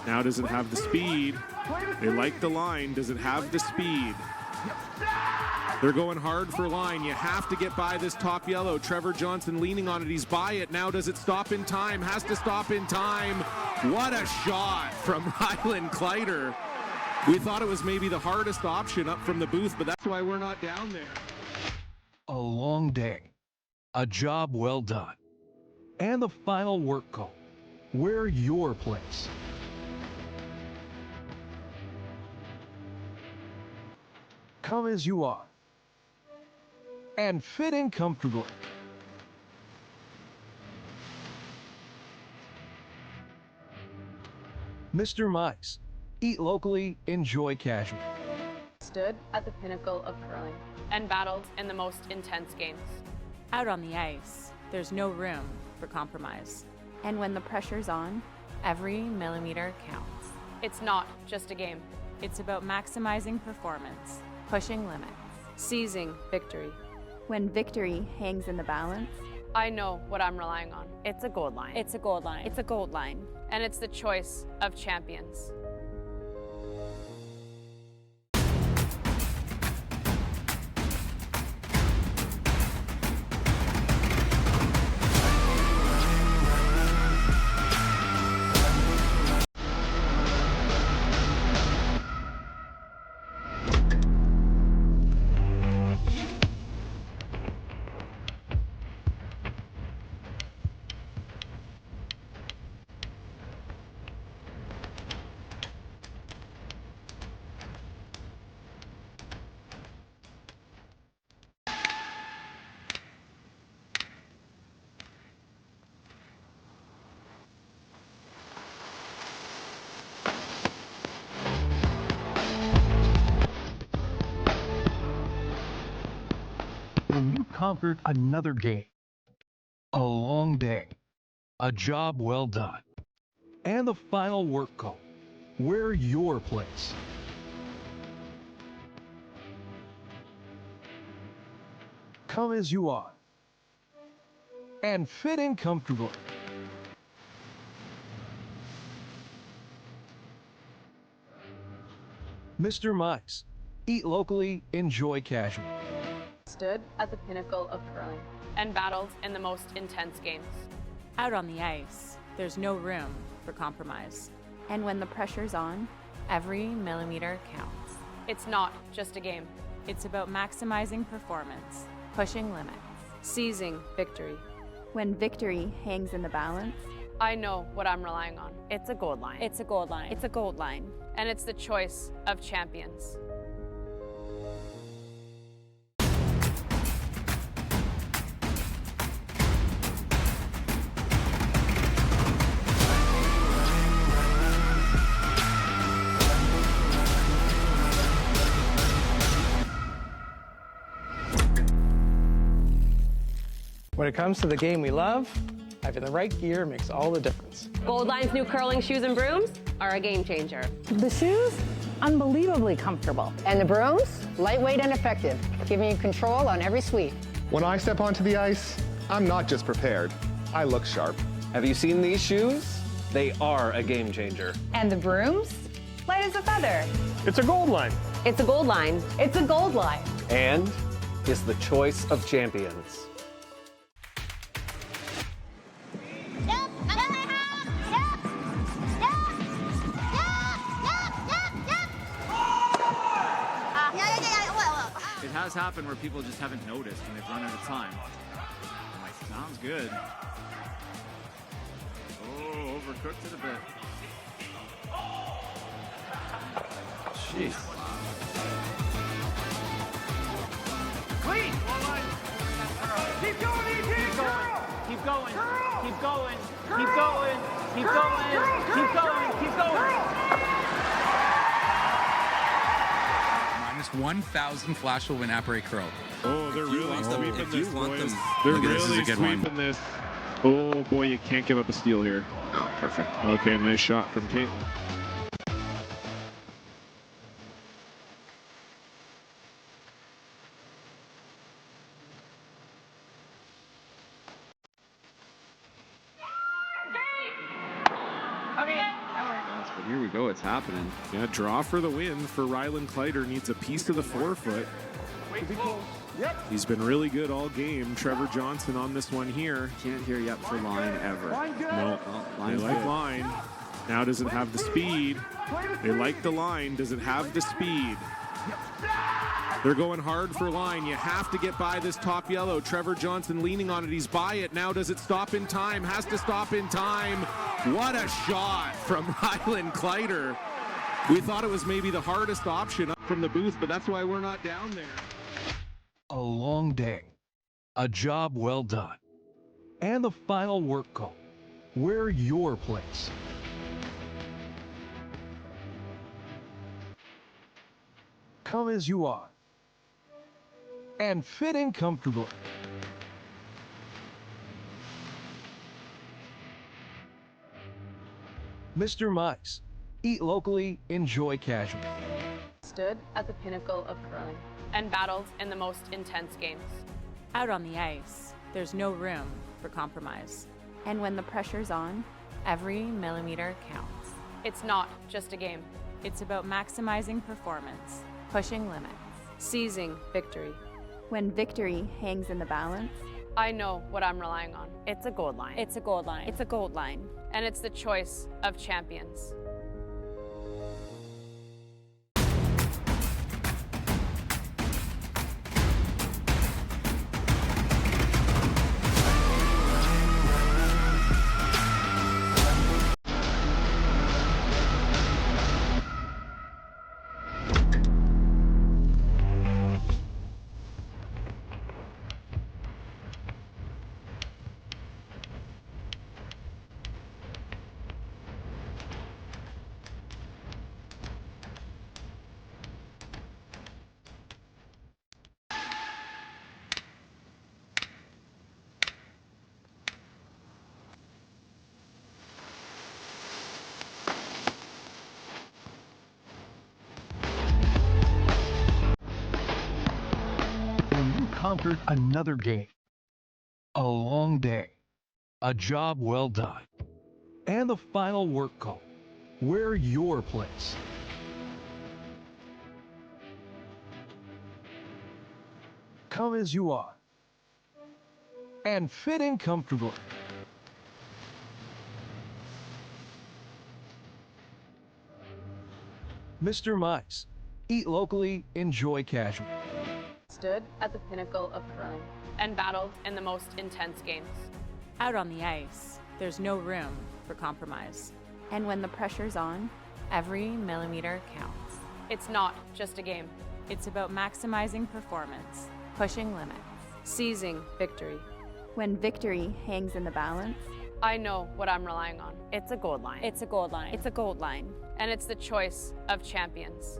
Now does it have the speed? They like the line. Does it have the speed? They're going hard for line. You have to get by this top yellow. Trevor Johnson leaning on it. He's by it. Now does it stop in time? Has to stop in time. What a shot from Ryland Kleider. We thought it was maybe the hardest option up from the booth, but that's why we're not down there. A long day, a job well done, and the final work call. Wear your place. Come as you are, and fit in comfortably. Mr. Mice, eat locally, enjoy casual. Stood at the pinnacle of curling and battled in the most intense games. Out on the ice, there's no room for compromise. And when the pressure's on, every millimeter counts. It's not just a game. It's about maximizing performance, Pushing limits. Seizing victory. When victory hangs in the balance, I know what I'm relying on. It's a gold line. It's a gold line. It's a gold line. And it's the choice of champions. You conquered another game. A long day, a job well done, and the final work call. Wear your place. Come as you are, and fit in comfortably. Mr. Mice, eat locally, enjoy casual. Stood at the pinnacle of curling and battled in the most intense games. Out on the ice, there's no room for compromise. and when the pressure's on, every millimeter counts. It's not just a game. It's about maximizing performance, Pushing limits. Seizing victory. When victory hangs in the balance, I know what I'm relying on. It's a gold line. It's a gold line. It's a gold line. And it's the choice of champions. When it comes to the game we love, having the right gear makes all the difference. Gold Line's new curling shoes and brooms are a game changer. The shoes, unbelievably comfortable. And the brooms, lightweight and effective, giving you control on every sweep. When I step onto the ice, I'm not just prepared, I look sharp. Have you seen these shoes? They are a game changer. And the brooms, light as a feather. It's a Gold Line. It's a Gold Line. It's a gold line. And is the choice of champions. It has happened where people just haven't noticed and they've run out of time. I'm like, sounds good. Oh, overcooked it a bit. Jeez. Clean! Keep going, ET! Keep going! Keep going! Keep going! Keep going! Keep going! Keep going! Minus 1,000 flash will win Apres Curl. Oh, they're really sweeping this, boys. They're Look at this, really this is a good one. sweeping this. Oh, boy, you can't give up a steal here. Oh, perfect. Okay, nice shot from Kate. But here we go, it's happening. Yeah, draw for the win for Rylan Kleider. Needs a piece of the forefoot. He's been really good all game. Trevor Johnson on this one here. Can't hear yet for line ever. No, Oh, they like line. Now doesn't have the speed. They like the line. Does it have the speed? They're going hard for line. You have to get by this top yellow. Trevor Johnson leaning on it. He's by it. Now does it stop in time? Has to stop in time. What a shot from Rylan Kleider. We thought it was maybe the hardest option up from the booth, but that's why we're not down there. A long day, a job well done, and the final work call. Wear your place. Come as you are, and fit in comfortably. Mr. Mice, eat locally, enjoy casually. Stood at the pinnacle of curling and battled in the most intense games. Out on the ice, there's no room for compromise. And when the pressure's on, every millimeter counts. It's not just a game. It's about maximizing performance. Pushing limits. Seizing victory. When victory hangs in the balance, I know what I'm relying on. It's a gold line. It's a gold line. It's a gold line. And it's the choice of champions. Conquered another game. A long day, a job well done, and the final work call. Wear your place. Come as you are, and fit in comfortably. Mr. Mice, eat locally, enjoy casually. Stood at the pinnacle of curling and battled in the most intense games. Out on the ice, there's no room for compromise. And when the pressure's on, every millimeter counts. It's not just a game. It's about maximizing performance. Pushing limits. Seizing victory. When victory hangs in the balance, I know what I'm relying on. It's a gold line. It's a gold line. It's a gold line. And it's the choice of champions.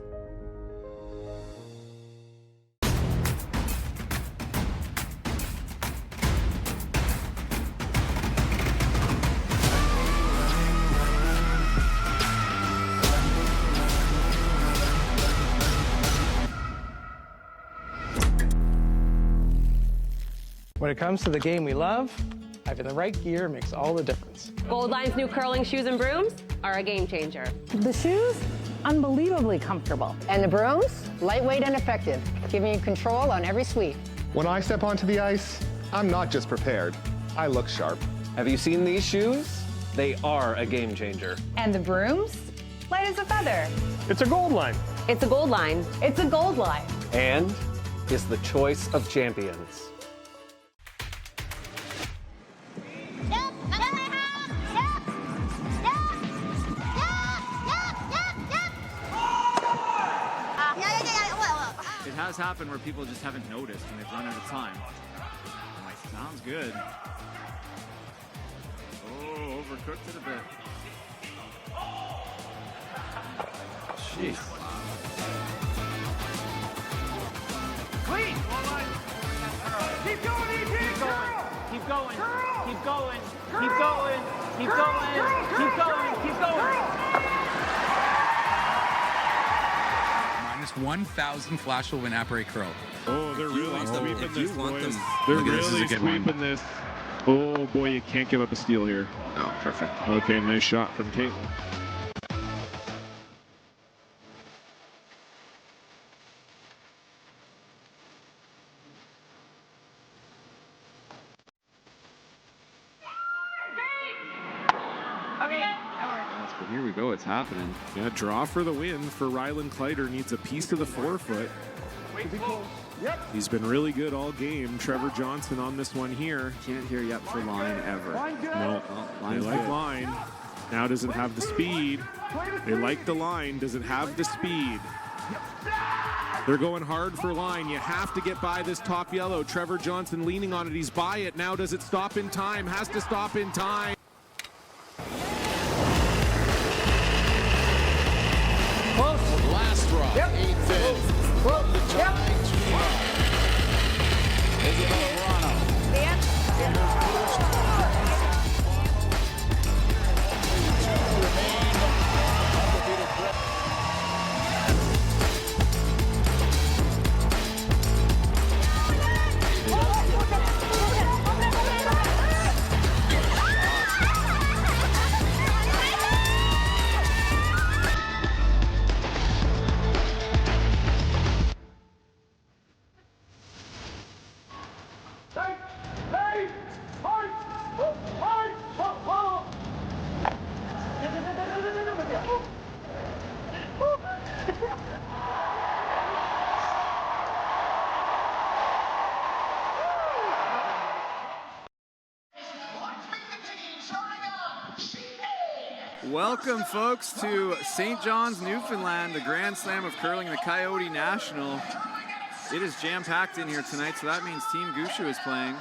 When it comes to the game we love, having the right gear makes all the difference. Gold Line's new curling shoes and brooms are a game changer. The shoes, unbelievably comfortable. And the brooms, lightweight and effective, giving you control on every sweep. When I step onto the ice, I'm not just prepared, I look sharp. Have you seen these shoes? They are a game changer. And the brooms, light as a feather. It's a gold line. It's a gold line. It's a gold line. And is the choice of champions. It has happened where people just haven't noticed and they've run out of time. I'm like, sounds good. Oh, overcooked it a bit. Jeez. Clean! Keep going, ET! Keep going! Keep going! Keep going! Keep going! Keep going! Keep going! Minus 1,000 flash will win apparate curl. Oh, they're really sweeping this, boys. They're Look at this, really this is a good one. sweeping this. Oh, boy, you can't give up a steal here. Oh, perfect. Okay, nice shot from Caitlin. But here we go, it's happening. Yeah, draw for the win for Rylan Kleider. Needs a piece of the forefoot. He's been really good all game. Trevor Johnson on this one here. Can't hear yep for line ever. No, Line's they like good. line. Now doesn't have the speed. They like the line. Doesn't have the speed. They're going hard for line. You have to get by this top yellow. Trevor Johnson leaning on it. He's by it. Now does it stop in time? Has to stop in time. Last draw. Yep. 8th in. From the tie to Isabel Verano. Welcome, folks, to St. John's, Newfoundland, the Grand Slam of Curling, the Coyote National. It is jam-packed in here tonight, so that means Team Gushu is playing.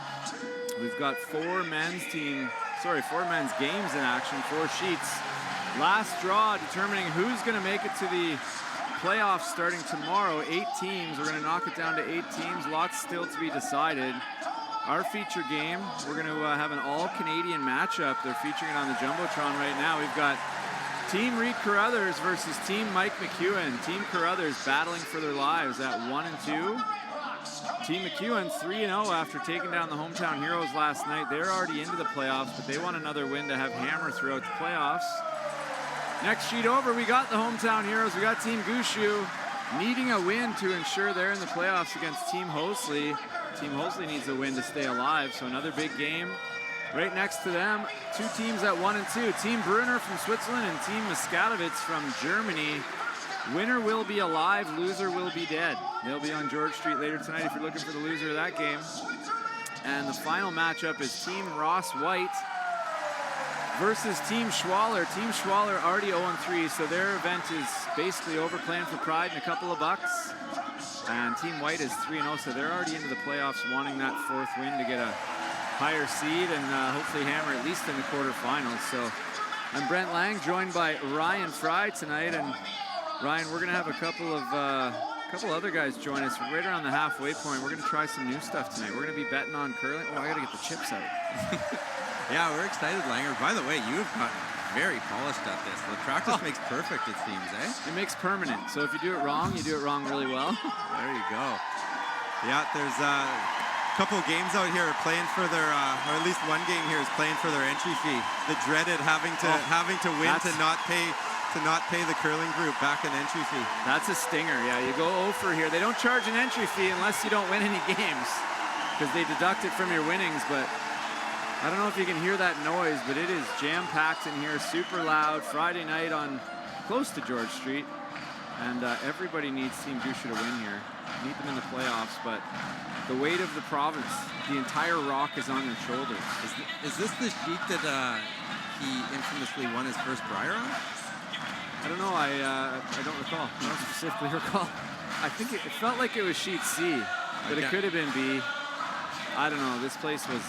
We've got four men's games in action, 4 sheets. Last draw determining who's going to make it to the playoffs starting tomorrow. 8 teams. We're going to knock it down to 8 teams. Lots still to be decided. Our feature game, we're going to have an all-Canadian matchup. They're featuring it on the Jumbotron right now. We've got Team Reed Carruthers versus Team Mike McEwen. Team Carruthers battling for their lives at 1-2. Team McEwen 3-0 after taking down the Hometown Heroes last night. They're already into the playoffs, but they want another win to have hammer throughout the playoffs. Next sheet over, we got the Hometown Heroes. We got Team Gushu needing a win to ensure they're in the playoffs against Team Hosley. Team Hosley needs a win to stay alive, so another big game. Right next to them, 2 teams at 1-2. Team Brunner from Switzerland and Team Miscadovitz from Germany. Winner will be alive, loser will be dead. They'll be on George Street later tonight if you're looking for the loser of that game. And the final matchup is Team Ross White versus Team Schwaller. Team Schwaller already 0-3, so their event is basically over, playing for pride and a couple of bucks. And Team White is 3-0, so they're already into the playoffs, wanting that 4th win to get a higher seed and hopefully hammer at least in the quarterfinals. So I'm Brent Lang, joined by Ryan Fry tonight. And Ryan, we're going to have a couple other guys join us right around the halfway point. We're going to try some new stuff tonight. We're going to be betting on curling. Oh, I got to get the chips out. Yeah, we're excited, Langer. By the way, you have gotten very polished at this. The practice makes perfect, it seems, eh? It makes permanent. So if you do it wrong, you do it wrong really well. There you go. Yeah, there's a couple of games out here playing for their, or at least one game here is playing for their entry fee. The dreaded having to win to not pay the curling group back an entry fee. That's a stinger. Yeah, you go over here. They don't charge an entry fee unless you don't win any games, because they deduct it from your winnings. But I don't know if you can hear that noise, but it is jam-packed in here, super loud. Friday night on close to George Street, and everybody needs Team Gushu to win here. Need them in the playoffs, but the weight of the province, the entire rock is on their shoulders. Is this the sheet that he infamously won his first Brier on? I don't know. I don't recall. I don't specifically recall. I think it felt like it was sheet C, but it could have been B. I don't know. This place was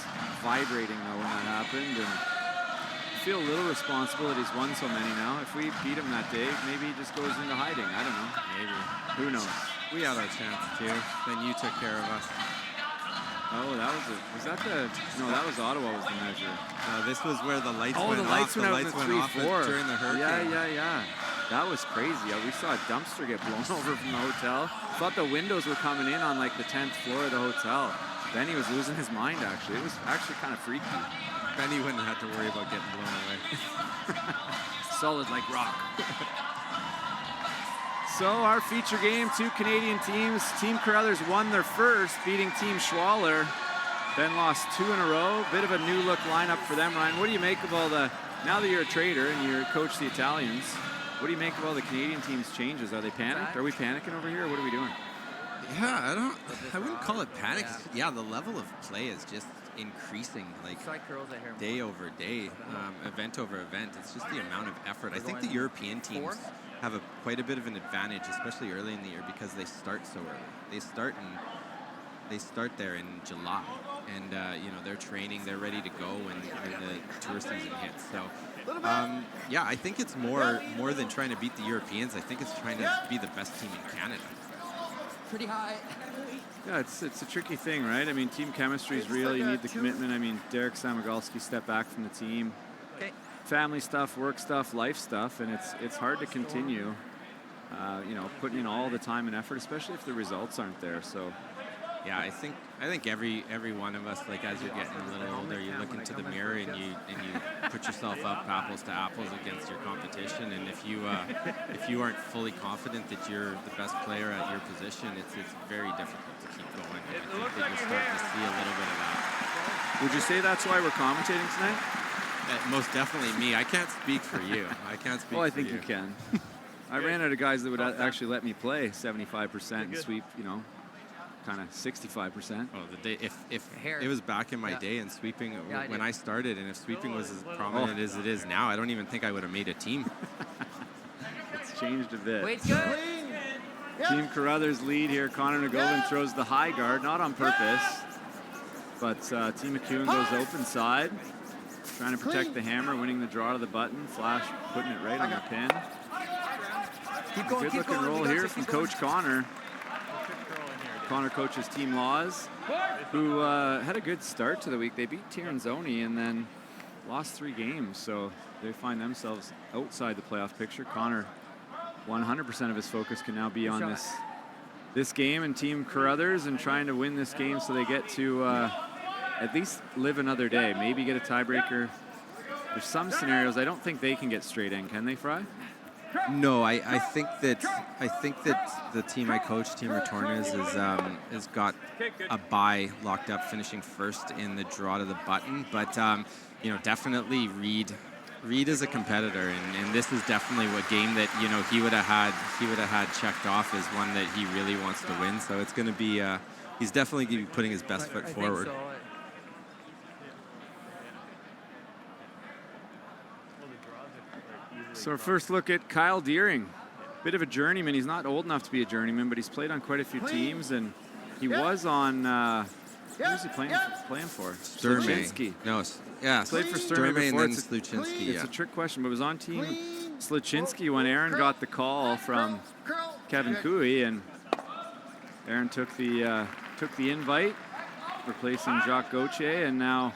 vibrating though when that happened, and I feel a little responsible that he's won so many now. If we beat him that day, maybe he just goes into hiding. I don't know. Maybe. Who knows? We had our chance too. Then you took care of us. Oh, that was it. Was that the? No, that was Ottawa. Was the measure? This was where the lights went the lights off. went off During the hurricane. Yeah. That was crazy. We saw a dumpster get blown over from the hotel. Thought the windows were coming in on like the 10th floor of the hotel. Then he was losing his mind, actually. It was actually kind of freaky. Then he wouldn't have to worry about getting blown away. Solid like rock. So our feature game, 2 Canadian teams. Team Carruthers won their first, beating Team Schwaller. Then lost 2 in a row. Bit of a new look lineup for them, Ryan. What do you make of all the Now that you're a trader and you coach the Italians, what do you make of all the Canadian team's changes? Are they panicked? Are we panicking over here, or what are we doing? Yeah, I wouldn't call it panic. Yeah, the level of play is just increasing, like day over day, event over event. It's just the amount of effort. I think the European teams have quite a bit of an advantage, especially early in the year, because they start so early. They start there in July, and you know, they're training, they're ready to go when the tour season hits. So yeah, I think it's more than trying to beat the Europeans. I think it's trying to be the best team in Canada. Pretty high. Yeah, it's a tricky thing, right? I mean, team chemistry is real. You need the commitment. I mean, Derek Samagalski stepped back from the team. Family stuff, work stuff, life stuff, and it's hard to continue, you know, putting in all the time and effort, especially if the results aren't there. So, yeah, I think every one of us, like, as you're getting a little older, you look into the mirror and you put yourself up apples to apples against your competition. And if you aren't fully confident that you're the best player at your position, it's very difficult to keep going. And I think that you're starting to see a little bit of that. Would you say that's why we're commentating tonight? Most definitely me. I can't speak for you. I can't speak. Well, I think you can. I ran out of guys that would actually let me play 75% and sweep, you know, kind of 65%. Oh, the day if it was back in my day and sweeping when I started, and if sweeping was as prominent as it is now, I don't even think I would have made a team. It's changed a bit. Wait's good. Team Carruthers lead here. Connor Nagovin throws the high guard, not on purpose, but Team McEwen goes open side, trying to protect the hammer, winning the draw to the button. Flash putting it right on the pin. Good looking roll here from Coach Connor. Connor coaches Team Laws, who had a good start to the week. They beat Tirinzoni and then lost 3 games, so they find themselves outside the playoff picture. Connor, 100% of his focus can now be on this game and Team Carruthers and trying to win this game so they get to at least live another day, maybe get a tiebreaker. There's some scenarios I don't think they can get straight in, can they, Fry? No, I think that the team I coach, Team Retornas, has got a bye locked up, finishing first in the draw to the button. But you know, definitely Reed is a competitor, and this is definitely a game that, you know, he would have had checked off as one that he really wants to win. So it's going to be he's definitely going to be putting his best foot forward. So our first look at Kyle Deering, bit of a journeyman. He's not old enough to be a journeyman, but he's played on quite a few teams, and he was on. Who was he playing for? Sluchinski. No, yeah. Played for Sturmey and then It's Sluchinski. a trick question, but was on Team Sluchinski when Aaron got the call from Kevin Cooey, and Aaron took the invite, replacing Jacques Gauthier, and now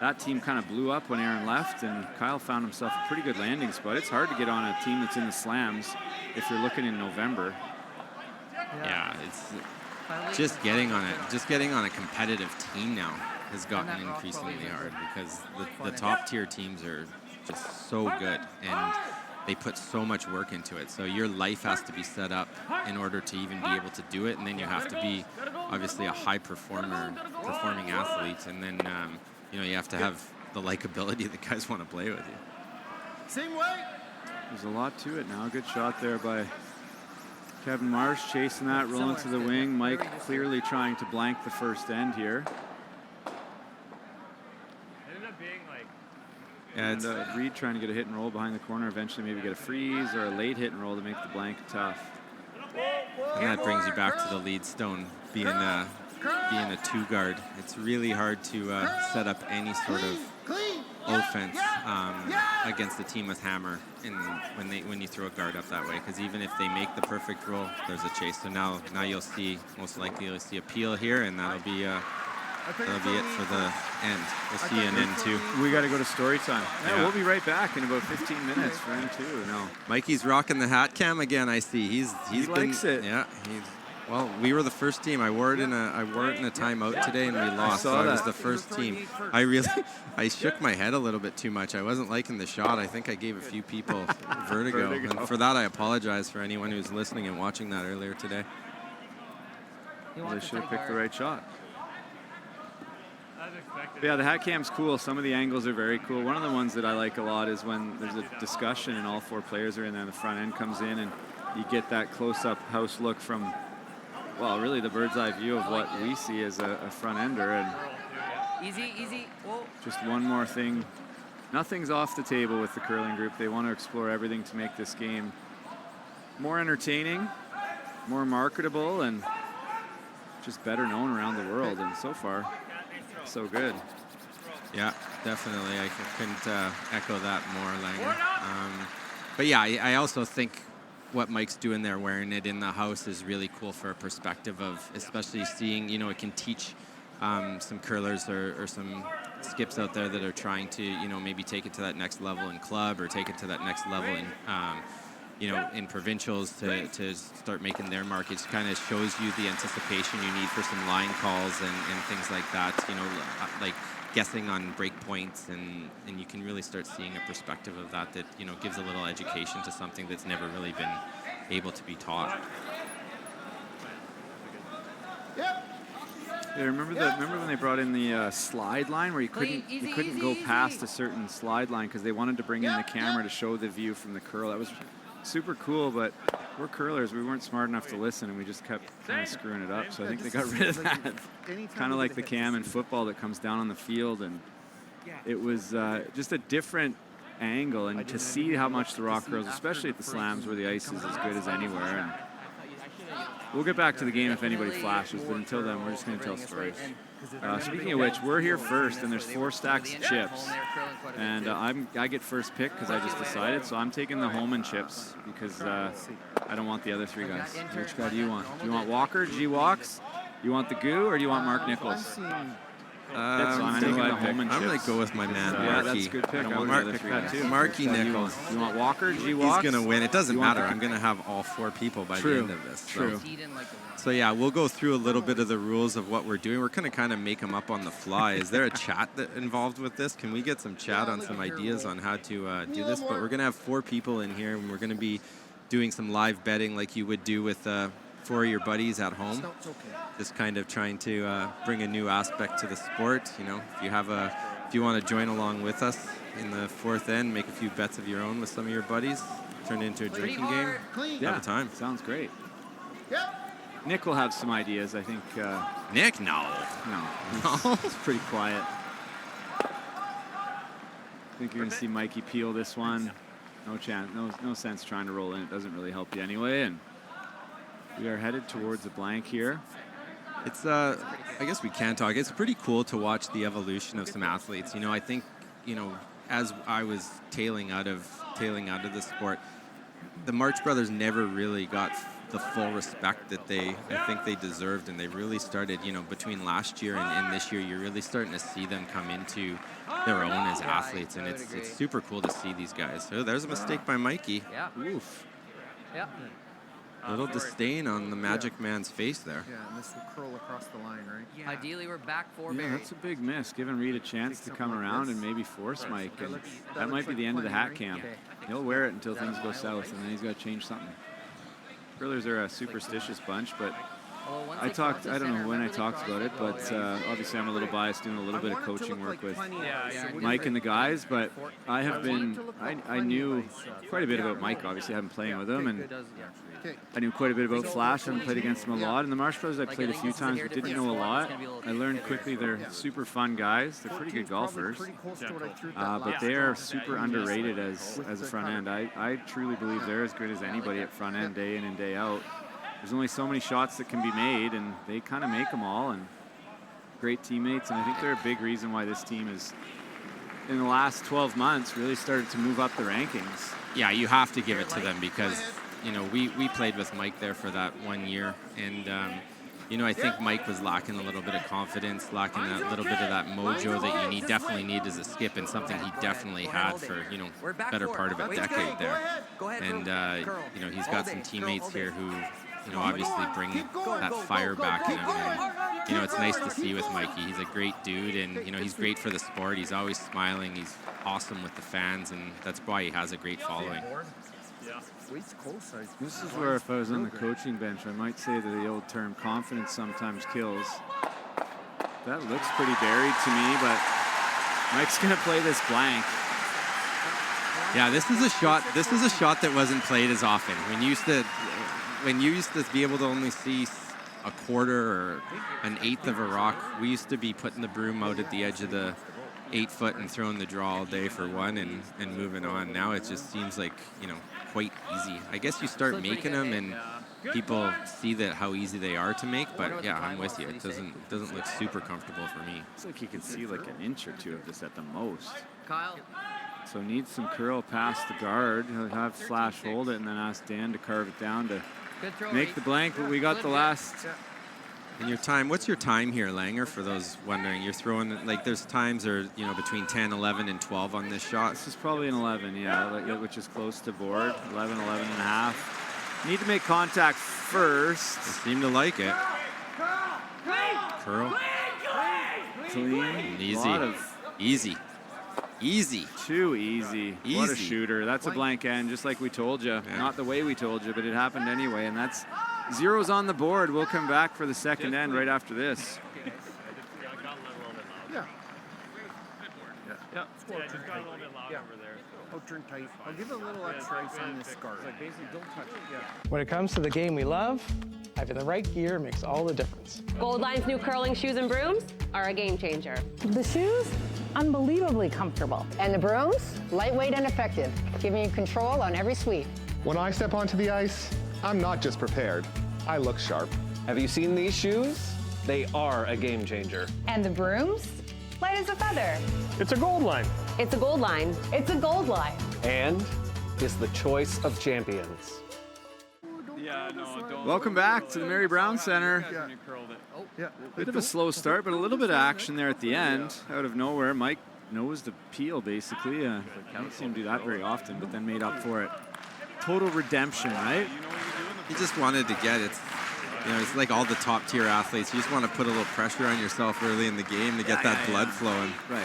that team kind of blew up when Aaron left, and Kyle found himself a pretty good landing spot. It's hard to get on a team that's in the slams if you're looking in November. Yeah, it's just getting on a competitive team now has gotten increasingly hard, because the top tier teams are just so good and they put so much work into it. So your life has to be set up in order to even be able to do it, and then you have to be obviously a high performing athlete, and then you know, you have to have the likability that guys want to play with you. Same way. There's a lot to it now. Good shot there by Kevin Marsh, chasing that, rolling to the wing. Mike clearly trying to blank the first end here. And Reed trying to get a hit and roll behind the corner, eventually maybe get a freeze or a late hit and roll to make the blank tough. And that brings you back to the lead stone being a 2-guard. It's really hard to set up any sort of offense against a team with hammer when you throw a guard up that way, because even if they make the perfect roll, there's a chase. So now most likely you'll see a peel here, and that'll be it for the end. We'll see an end two. We got to go to story time. Yeah, we'll be right back in about 15 minutes for end two. No, Mikey's rocking the hat cam again. I see he likes it. Yeah, well, we were the first team. I wore it in a timeout today, and we lost. So I was the first team. I shook my head a little bit too much. I wasn't liking the shot. I think I gave a few people vertigo. And for that, I apologize for anyone who's listening and watching that earlier today. They should have picked the right shot. Yeah, the hat cam's cool. Some of the angles are very cool. One of the ones that I like a lot is when there's a discussion and all 4 players are in there, the front end comes in and you get that close-up house look from, well, really the bird's eye view of what we see as a front ender. And Easy. Whoa. just one more thing. Nothing's off the table with the curling group. They want to explore everything to make this game more entertaining, more marketable, and just better known around the world. And so far, so good. Yeah, definitely. I couldn't echo that more, Langer. But yeah, I also think what Mike's doing there, wearing it in the house, is really cool for a perspective of, especially seeing, you know, it can teach some curlers or some skips out there that are trying to, you know, maybe take it to that next level in club or take it to that next level in, you know, in provincials to start making their mark. It kind of shows you the anticipation you need for some line calls and things like that, you know, like guessing on break points, and you can really start seeing a perspective of that, you know, gives a little education to something that's never really been able to be taught. Yeah, remember when they brought in the slide line where you couldn't go past a certain slide line because they wanted to bring in the camera to show the view from the curl. That was super cool, but we're curlers. We weren't smart enough to listen, and we just kept kind of screwing it up. So I think they got rid of that. Kind of like the cam in football that comes down on the field, and it was just a different angle. And to see how much the rock curls, especially at the slams where the ice is as good as anywhere. And we'll get back to the game if anybody flashes, but until then, we're just going to tell stories. Speaking of which, we're here first, and there's 4 stacks of chips. And I get first pick because I just decided, so I'm taking the Holman chips because I don't want the other 3 guys. Which guy do you want? Do you want Walker, G-Walks? You want the Goo, or do you want Mark Nichols? I'm going to go with my man, Marky. Yeah, that's a good pick. I want to pick that too. Marky Nichols. You want Walker, G-Walks? He's going to win. It doesn't matter. I'm going to have all 4 people by the end of this. True. So yeah, we'll go through a little bit of the rules of what we're doing. We're going to kind of make them up on the fly. Is there a chat involved with this? Can we get some chat on some ideas on how to do this? But we're going to have 4 people in here, and we're going to be doing some live betting like you would do with 4 of your buddies at home. Just kind of trying to bring a new aspect to the sport. You know, if you want to join along with us in the 4th end, make a few bets of your own with some of your buddies, turn it into a drinking game. Yeah, have a time. Sounds great. Nick will have some ideas, I think. Nick, no. It's pretty quiet. I think you're going to see Mikey peel this one. No chance, no sense trying to roll in. It doesn't really help you anyway. And we are headed towards a blank here. It's I guess we can talk. It's pretty cool to watch the evolution of some athletes. You know, I think, you know, as I was tailing out of the sport, the March brothers never really got the full respect that I think they deserved, and they really started, you know, between last year and this year, you're really starting to see them come into their own as athletes, and it's super cool to see these guys. So there's a mistake by Mikey. Yeah. Oof. Yeah. A little disdain on the Magic Man's face there. Yeah, and this will curl across the line, right? Yeah. Ideally, we're back 4 Yeah, that's a big miss. Giving Reed a chance to come around and maybe force Mike. And that might be the end of the hat cam. He'll wear it until things go south, and then he's got to change something. Curlers are a superstitious bunch, but I don't know when I talked about it, but obviously I'm a little biased doing a little bit of coaching work with Mike and the guys, but I knew quite a bit about Mike, obviously. I've been playing with him, and I knew quite a bit about Flash. I haven't played against him a lot. And the Marsh Brothers I played a few times, but didn't know a lot. I learned quickly they're super fun guys. They're pretty good golfers, but they are super underrated as a front end. I truly believe they're as good as anybody at front end, day in and day out. There's only so many shots that can be made, and they kind of make them all, and great teammates. And I think they're a big reason why this team is, in the last 12 months, really started to move up the rankings. Yeah, you have to give it to them because, you know, we played with Mike there for that 1 year, and you know, I think Mike was lacking a little bit of confidence, lacking that little bit of that mojo that you definitely need as a skip, and something he definitely had for, you know, better part of a decade there. And you know, he's got some teammates here who, you know, obviously bring that fire back in him. And, you know, it's nice to see with Mikey. He's a great dude, and, you know, he's great for the sport. He's always smiling. He's awesome with the fans, and that's why he has a great following. This is where, if I was on the coaching bench, I might say that the old term confidence sometimes kills. That looks pretty buried to me, but Mike's gonna play this blank. Yeah, this is a shot. This is a shot that wasn't played as often. When you used to be able to only see a quarter or an eighth of a rock, we used to be putting the broom out at the edge of the 8-foot and throwing the draw all day for one and moving on. Now it just seems like, you know, quite easy. I guess you start making them and people see that how easy they are to make, but yeah, I'm with you. It doesn't look super comfortable for me. Looks like you can see like an inch or two of this at the most. Kyle. So needs some curl past the guard. He'll have Slash hold it and then ask Dan to carve it down to make the blank, but we got the last. And your time, what's your time here, Langer, for those wondering? You're throwing, like, there's times are, you know, between 10, 11, and 12 on this shot. This is probably an 11, yeah, which is close to board. 11, 11 and a half. Need to make contact first. They seem to like it. Curl. Clean. Easy. Easy. Easy. Too easy. What a shooter. That's a blank end, just like we told you. Yeah. Not the way we told you, but it happened anyway. And that's zeros on the board. We'll come back for the second end right after this. Yeah. Yeah. Oh, turn tight. I'll give it a little extra ice on this guard. Like basically, don't touch it. Yeah. When it comes to the game we love, having the right gear makes all the difference. Gold Line's new curling shoes and brooms are a game changer. The shoes? Unbelievably comfortable. And the brooms? Lightweight and effective, giving you control on every sweep. When I step onto the ice, I'm not just prepared. I look sharp. Have you seen these shoes? They are a game changer. And the brooms? Light as a feather. It's a Gold Line. It's a Gold Line. It's a Gold Line. And is the choice of champions. Welcome back to the Mary Brown Center. Bit of a slow start, but a little bit of action there at the end. Out of nowhere, Mike knows the peel, basically. I don't see him do that very often, but then made up for it. Total redemption, right? He just wanted to get it. You know, it's like all the top tier athletes. You just want to put a little pressure on yourself early in the game to get that blood flowing. Right.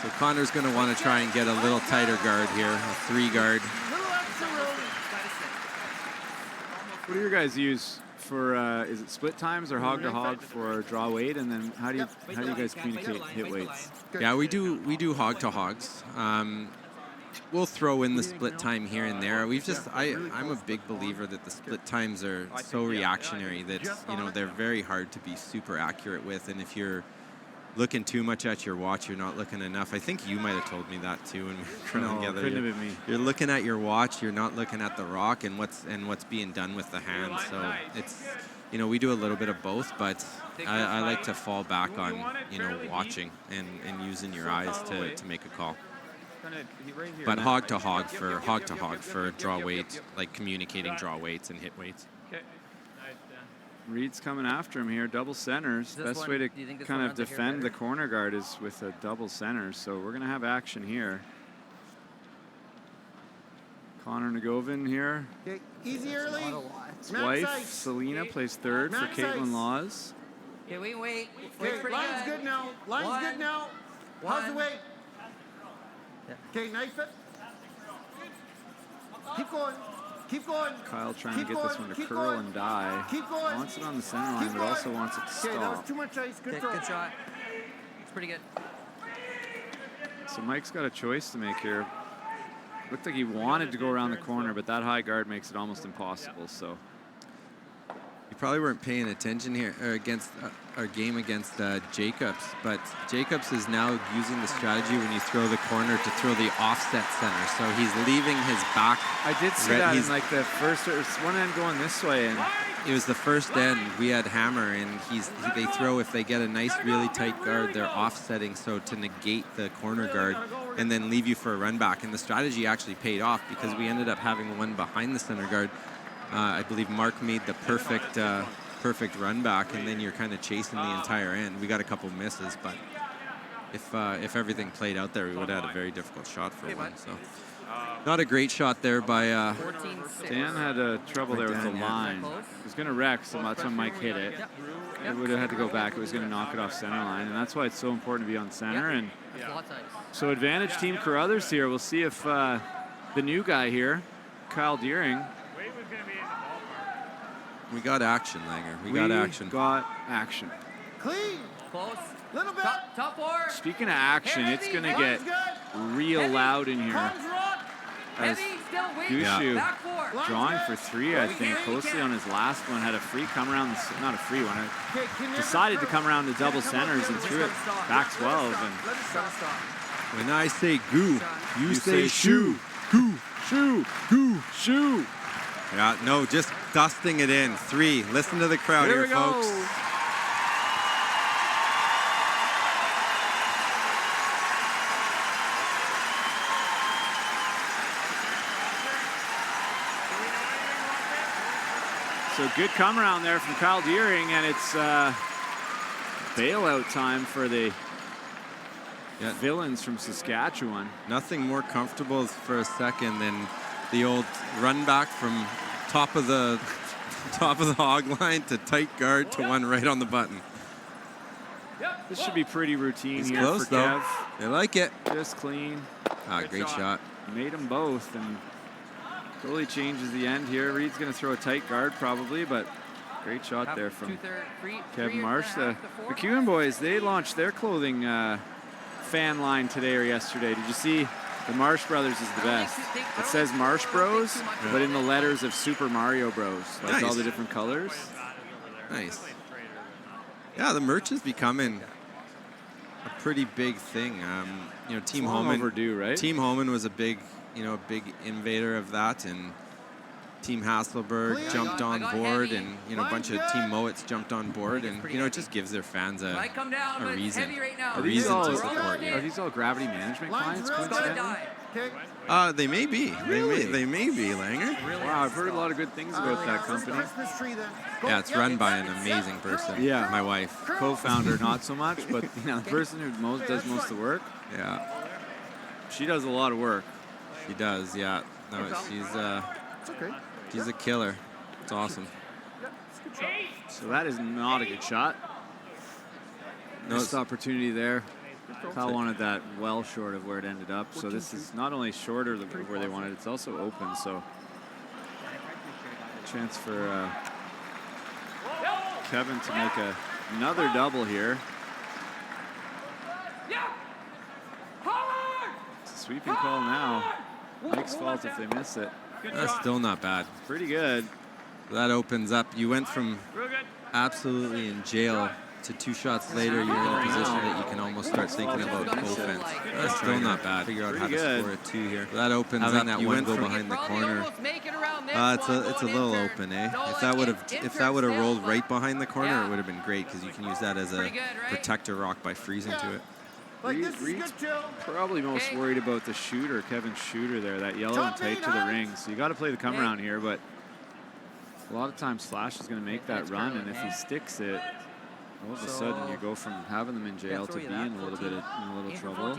So Connor's going to want to try and get a little tighter guard here, a 3 guard. What do your guys use for, is it split times or hog to hog for draw weight? And then how do you guys communicate hit weights? Yeah, we do hog to hogs. We'll throw in the split time here and there. I'm a big believer that the split times are so reactionary that, you know, they're very hard to be super accurate with. And if you're looking too much at your watch, you're not looking enough. I think you might have told me that too when we were curling together. Couldn't have been me. You're looking at your watch, you're not looking at the rock and what's being done with the hand. So it's, you know, we do a little bit of both, but I like to fall back on, you know, watching and using your eyes to make a call. But hog to hog for draw weight, like communicating draw weights and hit weights. Reed's coming after him here, double centers. Best way to kind of defend the corner guard is with a double center. So we're going to have action here. Connor Nagovin here. Okay, easy early. His wife, Selena, plays third for Caitlin Laws. Okay, wait. Okay, line's good now. Line's good now. How's the weight? Okay, knife it. Keep going. Keep going. Kyle trying to get this one to curl and die. Keep going. Wants it on the center line, but also wants it to stop. Okay, that was too much ice. Good throw. Good shot. It's pretty good. So Mike's got a choice to make here. Looked like he wanted to go around the corner, but that high guard makes it almost impossible. So you probably weren't paying attention here against our game against Jacobs, but Jacobs is now using the strategy when you throw the corner to throw the offset center. So he's leaving his back. I did see that in like the first, it was one end going this way, and it was the first end. We had Hammer, and they throw, if they get a nice, really tight guard, they're offsetting, so to negate the corner guard and then leave you for a run back. And the strategy actually paid off because we ended up having one behind the center guard. I believe Mark made the perfect run back, and then you're kind of chasing the entire end. We got a couple misses, but if everything played out there, we would have had a very difficult shot for one. So not a great shot there by Dan had trouble there with the line. He was going to wreck, so that's when Mike hit it. It would have had to go back. It was going to knock it off center line, and that's why it's so important to be on center. And so advantage team Carruthers here. We'll see if the new guy here, Kyle Deering, We got action, Langer. We got action. Got action. Clean. Close. Little bit. Top four. Speaking of action, it's going to get real loud in here. As Gushu drawing for three, I think, closely on his last one, had a free come around, not a free one, decided to come around the double centers and threw it back 12. And when I say goo, you say shoo. Goo, shoo, goo, shoo. Yeah, no, just dusting it in. 3. Listen to the crowd here, folks. So good come around there from Kyle Deering, and it's bailout time for the villains from Saskatchewan. Nothing more comfortable for a second than the old run back from top of the hog line to tight guard to one right on the button. This should be pretty routine. He's here close, for though. Kev. They like it. Just clean. Great shot. Made them both, and totally changes the end here. Reed's going to throw a tight guard probably, but great shot there from Kevin Marsh. The McEwen boys, they launched their clothing fan line today or yesterday. Did you see? The Marsh Brothers is the best. It says Marsh Bros, but in the letters of Super Mario Bros. Like all the different colors. Nice. Yeah, the merch is becoming a pretty big thing. You know, Team Holman overdue, right? Team Holman was a big innovator of that, and Team Hasselberg jumped on board, and a bunch of Team Mowats jumped on board, and it just gives their fans a reason to support you. Are these all Gravity Management clients, coincidentally? They may be. Really? They may be, Langer. Wow, I've heard a lot of good things about that company. Yeah, it's run by an amazing person. Yeah, my wife. Co-founder, not so much, but the person who does most of the work. Yeah, she does a lot of work. She does. Yeah. No, she's a killer. It's awesome. So that is not a good shot. Missed opportunity there. Kyle wanted that well short of where it ended up. So this is not only shorter than where they wanted, it's also open. So chance for Kevin to make another double here. It's a sweeping call now. Mike's fault if they miss it. That's still not bad. Pretty good. That opens up. You went from absolutely in jail to 2 shots later. You're in a position that you can almost start thinking about offense. That's still not bad. Figure out how to score a 2 here. That opens up. That one go behind the corner. It's a little open, eh? If that would have rolled right behind the corner, it would have been great because you can use that as a protector rock by freezing to it. Reed's probably most worried about the shooter, Kevin's shooter there, that yellow and tight to the ring. So you got to play the come around here, but a lot of times Slash is going to make that run, and if he sticks it, all of a sudden you go from having them in jail to being a little bit in a little trouble.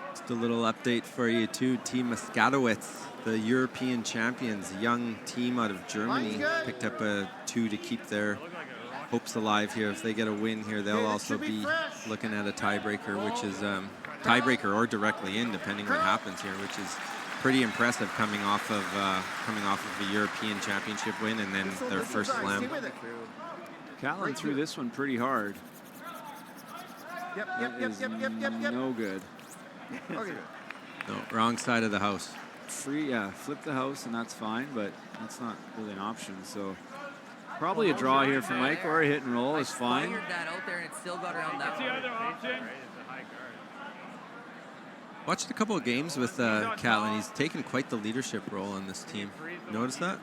Just a little update for you too. Team Muskatowitz, the European champions, young team out of Germany, picked up a 2 to keep their hopes alive here. If they get a win here, they'll also be looking at a tiebreaker, which is tiebreaker or directly in, depending what happens here, which is pretty impressive coming off of a European championship win and then their first slam. Callan threw this one pretty hard. That is no good. No, wrong side of the house. Flip the house and that's fine, but that's not really an option. So probably a draw here for Mike, or a hit and roll is fine. Watched a couple of games with Catlin. He's taken quite the leadership role on this team. Notice that?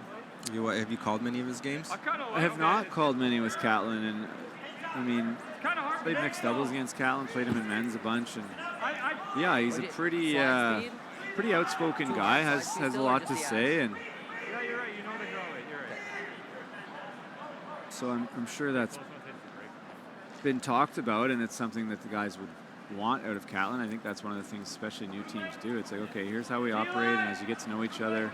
Have you called many of his games? I have not called many with Catlin, and I mean, played mixed doubles against Catlin, played him in men's a bunch, and yeah, he's a pretty outspoken guy. Has a lot to say, and so I'm sure that's been talked about, and it's something that the guys would want out of Catlin. I think that's one of the things especially new teams do. It's like, okay, here's how we operate, and as you get to know each other,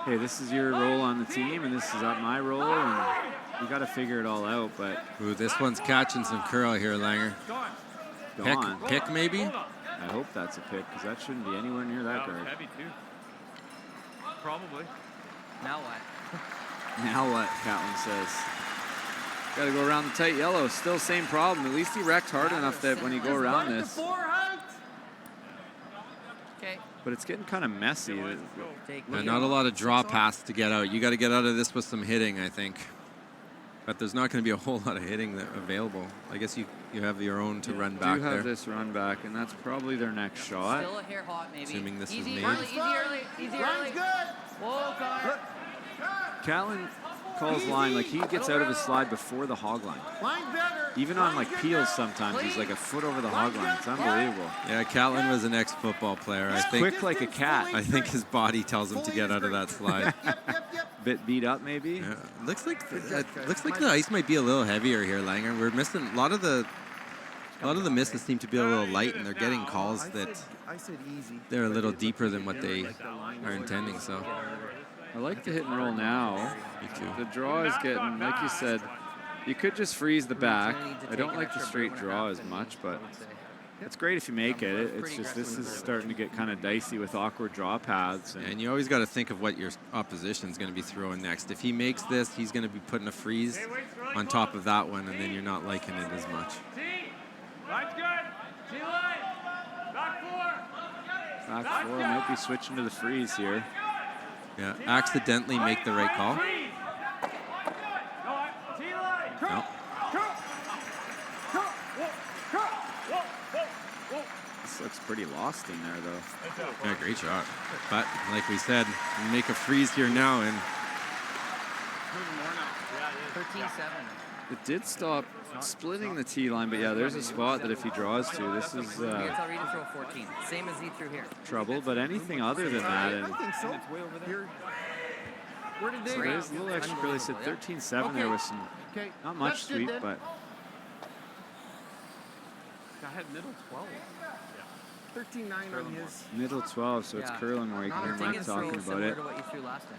hey, this is your role on the team, and this is my role, and we got to figure it all out. But ooh, this one's catching some curl here, Langer. Pick maybe? I hope that's a pick, because that shouldn't be anywhere near that guard. Probably. Now what? Now what, Catlin says. Got to go around the tight yellow. Still same problem. At least he wrecked hard enough that when you go around this. But it's getting kind of messy. Yeah, not a lot of draw paths to get out. You got to get out of this with some hitting, I think. But there's not going to be a whole lot of hitting available. I guess you have your own to run back do have there. this run back, and that's probably their next shot. Still a hair hot, maybe. Assuming this is made. Easy early. Whoa, Connor. Catlin calls line like he gets out of his slide before the hog line. Even on like peels sometimes he's like a foot over the hog line. It's unbelievable. Yeah, Catlin was an ex-football player. I think quick like a cat. I think his body tells him to get out of that slide. Bit beat up maybe. Yeah, looks like the ice might be a little heavier here, Langer. We're missing a lot of the misses seem to be a little light, and they're getting calls that they're a little deeper than what they are intending. So I like the hit and roll now. Me too. The draw is getting, like you said, you could just freeze the back. I don't like the straight draw as much, but it's great if you make it. It's just this is starting to get kind of dicey with awkward draw paths. And you always got to think of what your opposition is going to be throwing next. If he makes this, he's going to be putting a freeze on top of that one, and then you're not liking it as much. Line's good. T-line. Back four. Back four might be switching to the freeze here. Yeah, accidentally make the right call. No. This looks pretty lost in there, though. Yeah, great shot. But like we said, we make a freeze here now, and 13-7. it did stop splitting the T line, but yeah, there's a spot that if he draws to, this is He gets Reed to throw 14. Same as he threw here. trouble. But anything other than that, and I think so. Where did they so there's a little extra curly. Said 13-7 there with some not much sweep, but I had middle 12. 13-9 on his. middle 12, so it's curling where you can hear Mike talking about it. To what you threw last time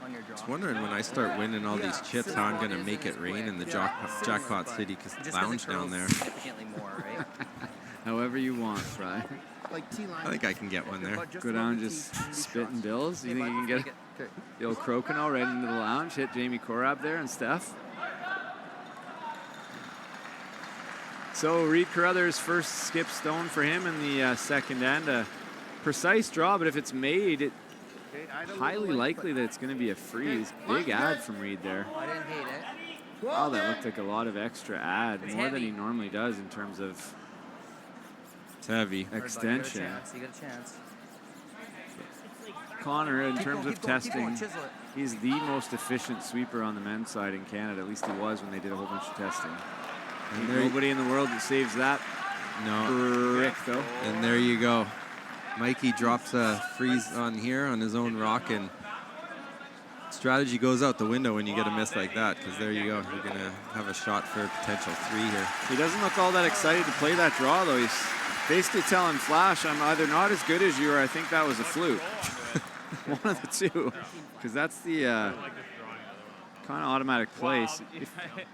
on your draw. I was wondering when I start winning all these chips how I'm going to make it rain in the Jackpot City lounge down there. Significantly more, right? However you want, Fry. Like T-line. I think I can get one there. Go down, just spitting bills. You think you can get the old Crokinole right into the lounge? Hit Jamie Korab there and Steph. So Reed Carruthers first skip stone for him in the second end. A precise draw, but if it's made, it highly likely that it's going to be a freeze. Big ad from Reed there. I didn't hate it. Wow, that looked like a lot of extra ad, more than he normally does in terms of It's heavy. extension. You got a chance. Connor, in terms of testing, chisel it. he's the most efficient sweeper on the men's side in Canada. At least he was when they did a whole bunch of testing. And nobody in the world that saves that brick, though. And there you go. Mikey drops a freeze on here on his own rock, and strategy goes out the window when you get a miss like that, because there you go. You're going to have a shot for a potential 3 here. He doesn't look all that excited to play that draw, though. He's basically telling Flash, I'm either not as good as you or I think that was a fluke. One of the two, because that's the kind of automatic place.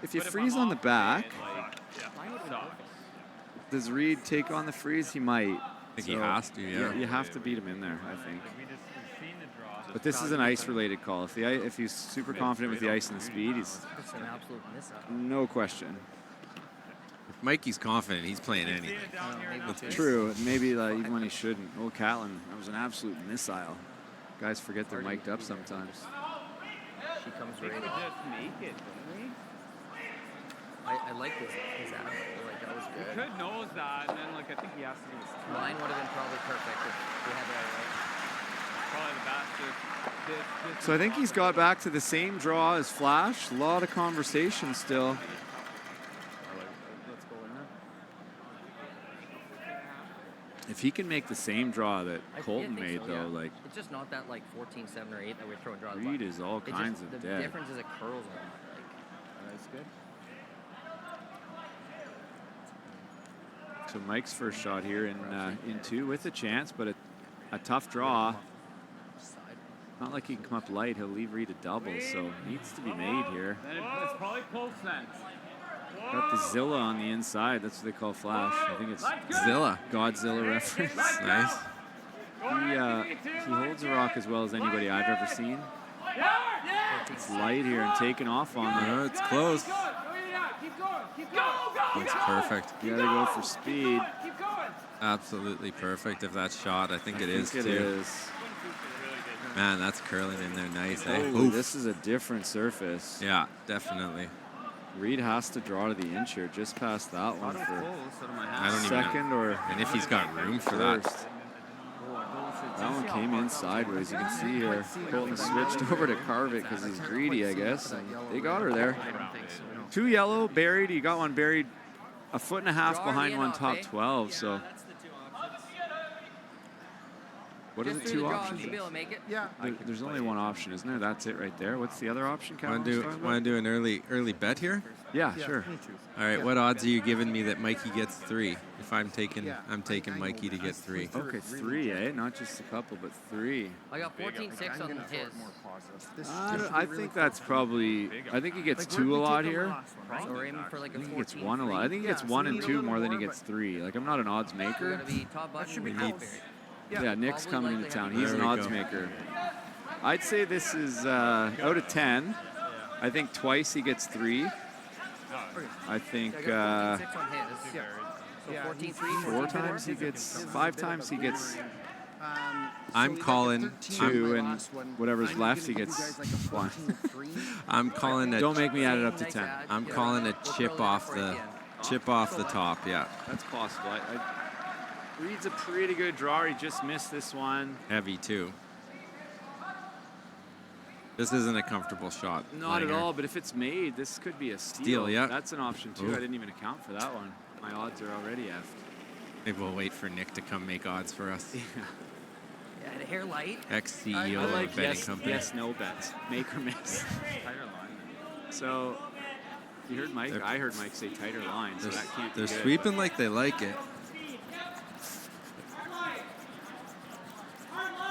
If you freeze on the back, does Reed take on the freeze? He might. I think he has to, yeah. You have to beat him in there, I think. But this is an ice-related call. If he's super confident with the ice and the speed, he's no question. If Mikey's confident, he's playing anything. True. Maybe even when he shouldn't. Oh, Catlin, that was an absolute missile. Guys forget they're mic'd up sometimes. She comes right off. I like his angle. Like, that was good. He could nose that, and then, like, I think he has to do his Line would have been probably perfect if we had that right. Probably the best. So I think he's got back to the same draw as Flash. A lot of conversation still. Let's go in there. If he can make the same draw that Colton made, though, like it's just not that like 14-7 or 8 that we're throwing draws. Reed is all kinds of the dead. The difference is it curls on. That's good. So Mike's first shot here in 2 with a chance, but a tough draw. Not like he can come up light. He'll leave Reed a double, so needs to be made here. It's probably close then. Got the Zilla on the inside. That's what they call Flash. I think it's Zilla. Godzilla reference. Nice. He holds the rock as well as anybody I've ever seen. It's light here and taking off on them. It's close. Keep going. It's perfect. You gotta go for speed. Absolutely perfect if that shot. I think it is It too. is. Man, that's curling in there nice. Oh, this is a different surface. Yeah, definitely. Reed has to draw to the inch here, just past that one for I don't second even, or and if he's got room for that. first. That one came in sideways. You can see here. Colton switched over to carve it because he's greedy, I guess. And they got her there. 2 yellow buried. He got one buried a 1.5 feet behind one top 12. So what are the 2 options? There's only one option, isn't there? That's it right there. What's the other option? Want to do an early bet here? Yeah, sure. All right, what odds are you giving me that Mikey gets 3? If I'm taking Mikey to get 3. Okay, 3, eh? Not just a couple, but 3. I got 14-6 on his. I think that's probably. I think he gets 2 a lot here. So we're aiming for like a 14. He gets 1 a lot. I think he gets 1 and 2 more than he gets 3. Like, I'm not an odds maker. Yeah, Nick's coming into town. He's an odds maker. I'd say this is out of 10. I think twice he gets 3. I think 4 times he gets, 5 times he gets. I'm calling 2, and whatever's left he gets 1. I'm calling it. Don't make me add it up to 10. I'm calling a chip off the top. Yeah, that's possible. Reed's a pretty good drawer. He just missed this one. Heavy too. This isn't a comfortable shot. Not at all, but if it's made, this could be a steal. Yeah. That's an option too. Ooh. I didn't even account for that one. My odds are already effed. Maybe we'll wait for Nick to come make odds for us. Yeah, the hair light. Ex-CEO I like of a betting company. yes, no bets. Make or miss. So, you heard Mike. I heard Mike say tighter line, so that can't be They're good. sweeping like they like it.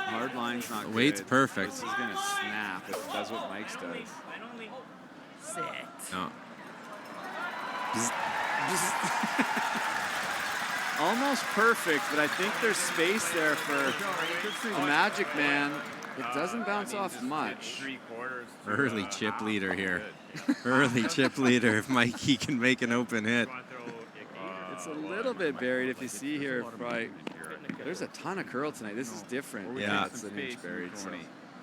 Hard line's not good. Weight's perfect. This is going to snap if it does what Mike's does. Sit. No. Almost perfect, but I think there's space there for the Magic Man. It doesn't bounce off much. Early chip leader here. Early chip leader if Mikey can make an open hit. It's a little bit buried if you see here. Right. There's a ton of curl tonight. This is different. Yeah. It's an inch buried. So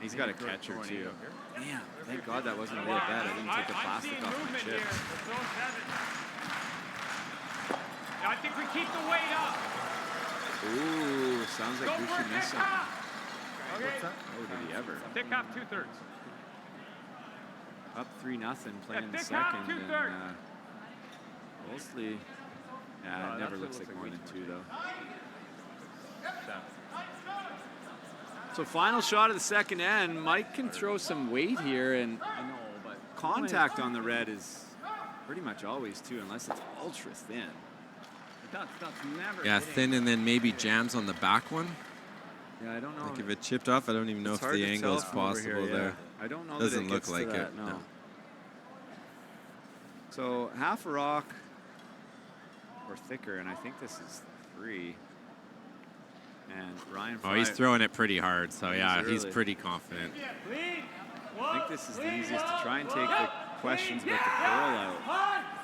he's got a catcher too. Damn. Thank God that wasn't a real bet. I didn't take the plastic off my chip. I think we keep the weight up. Ooh, sounds like we should miss something. Okay. Oh, did he ever? Thick up 2/3. Up 3-0 playing in the thick up, second. 2/3. And, mostly, yeah, it never looks like more than 2 though. So final shot of the second end. Mike can throw some weight here, and contact on the red is pretty much always 2, unless it's ultra thin. Yeah, thin and then maybe jams on the back one. Yeah, I don't know. Like if it chipped off, I don't even know if the angle is possible there. I don't know. Doesn't that it look gets like to that, it. No. So half a rock or thicker, and I think this is 3. And Ryan. Oh, he's throwing it pretty hard, so yeah, he's early. pretty confident. I think this is the easiest to try and take the questions about the curl out.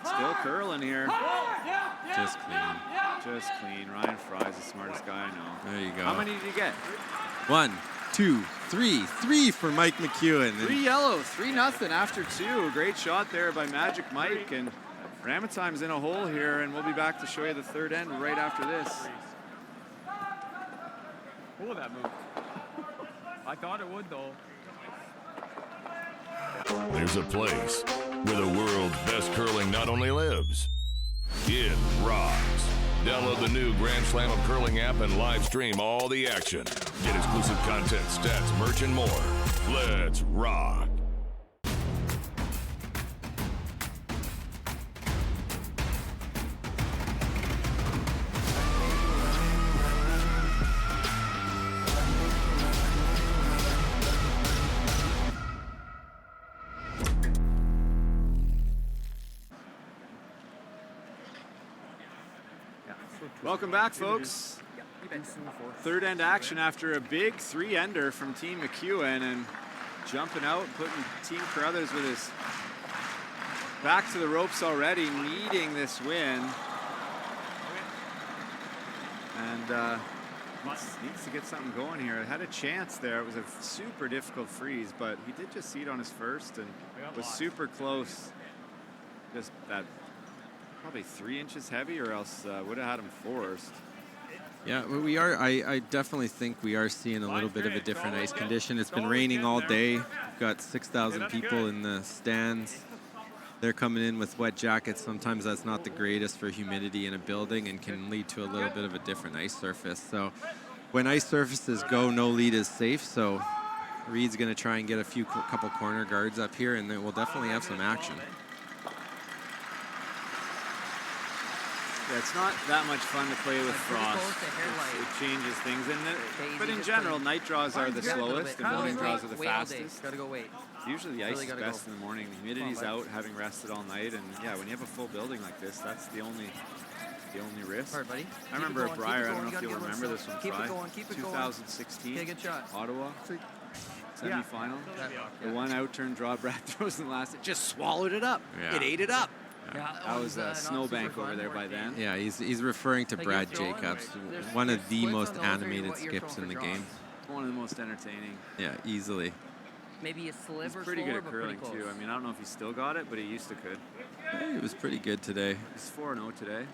Still curling here. Just clean. Just clean. Ryan Fry's the smartest guy I know. There you go. How many did you get? 1, 2, 3. 3 for Mike McEwen. 3 yellow, 3-0 after 2. Great shot there by Magic Mike, and Ramatime's in a hole here, and we'll be back to show you the third end right after this. Oh, that moved. I thought it would, though. There's a place where the world's best curling not only lives, it rocks. Download the new Grand Slam of Curling app and live stream all the action. Get exclusive content, stats, merch, and more. Let's rock. Welcome back, folks. third end action after a big 3-ender from Team McEwen, and jumping out, putting Team Carruthers with his back to the ropes already, needing this win. And needs to get something going here. It had a chance there. It was a super difficult freeze, but he did just see it on his first and was super close. Just that probably 3 inches heavy, or else would have had him forced. Yeah, well, we are. I definitely think we are seeing a little bit of a different ice condition. It's been raining all day. We've got 6,000 people in the stands. They're coming in with wet jackets. Sometimes that's not the greatest for humidity in a building and can lead to a little bit of a different ice surface. So when ice surfaces go, no lead is safe. So Reed's going to try and get a couple corner guards up here, and then we'll definitely have some action. Yeah, it's not that much fun to play with frost. It changes things. But in general, night draws are the slowest and morning draws are the fastest. Gotta go wait. Usually the ice is best in the morning. The humidity's out, having rested all night, and yeah, when you have a full building like this, that's the only risk. Hard, buddy. I remember a Briar, I don't know if you'll remember this one, Keep it Fry. going, keep it 2016, okay, good shot. Ottawa, semi-final. The one out-turn draw Brad throws in the last, it just swallowed it up. Yeah. It ate it up. Yeah, That was a snowbank over there by then. Yeah, he's referring to Brad Jacobs, one of the most animated skips in the game. One of the most entertaining. Yeah, easily. Maybe a sliver. He's pretty good at curling too. I mean, I don't know if he still got it, but he used to could. He was pretty good today. He's 4-0 today.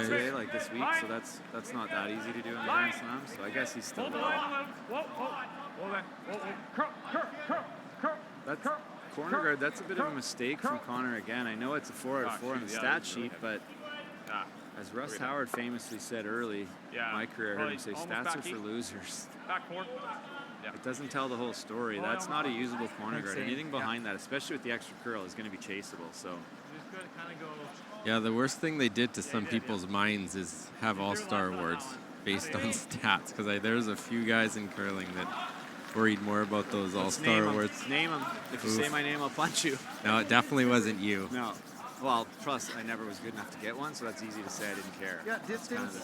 Today, like this week, so that's not that easy to do in the Grand Slam. So I guess he's still there. That's corner guard. That's a bit of a mistake from Connor again. I know it's a 4 out of 4 on the stat sheet, but as Russ Howard famously said early in my career, I heard him say, stats are for losers. It doesn't tell the whole story. That's not a usable corner guard. Anything behind that, especially with the extra curl, is going to be chaseable. So. Yeah, the worst thing they did to some people's minds is have all-star awards based on stats, because there's a few guys in curling that worried more about those all-star awards. Name them. If you say my name, I'll punch you. No, it definitely wasn't you. No. Well, plus I never was good enough to get one, so that's easy to say I didn't care. Yeah, distance.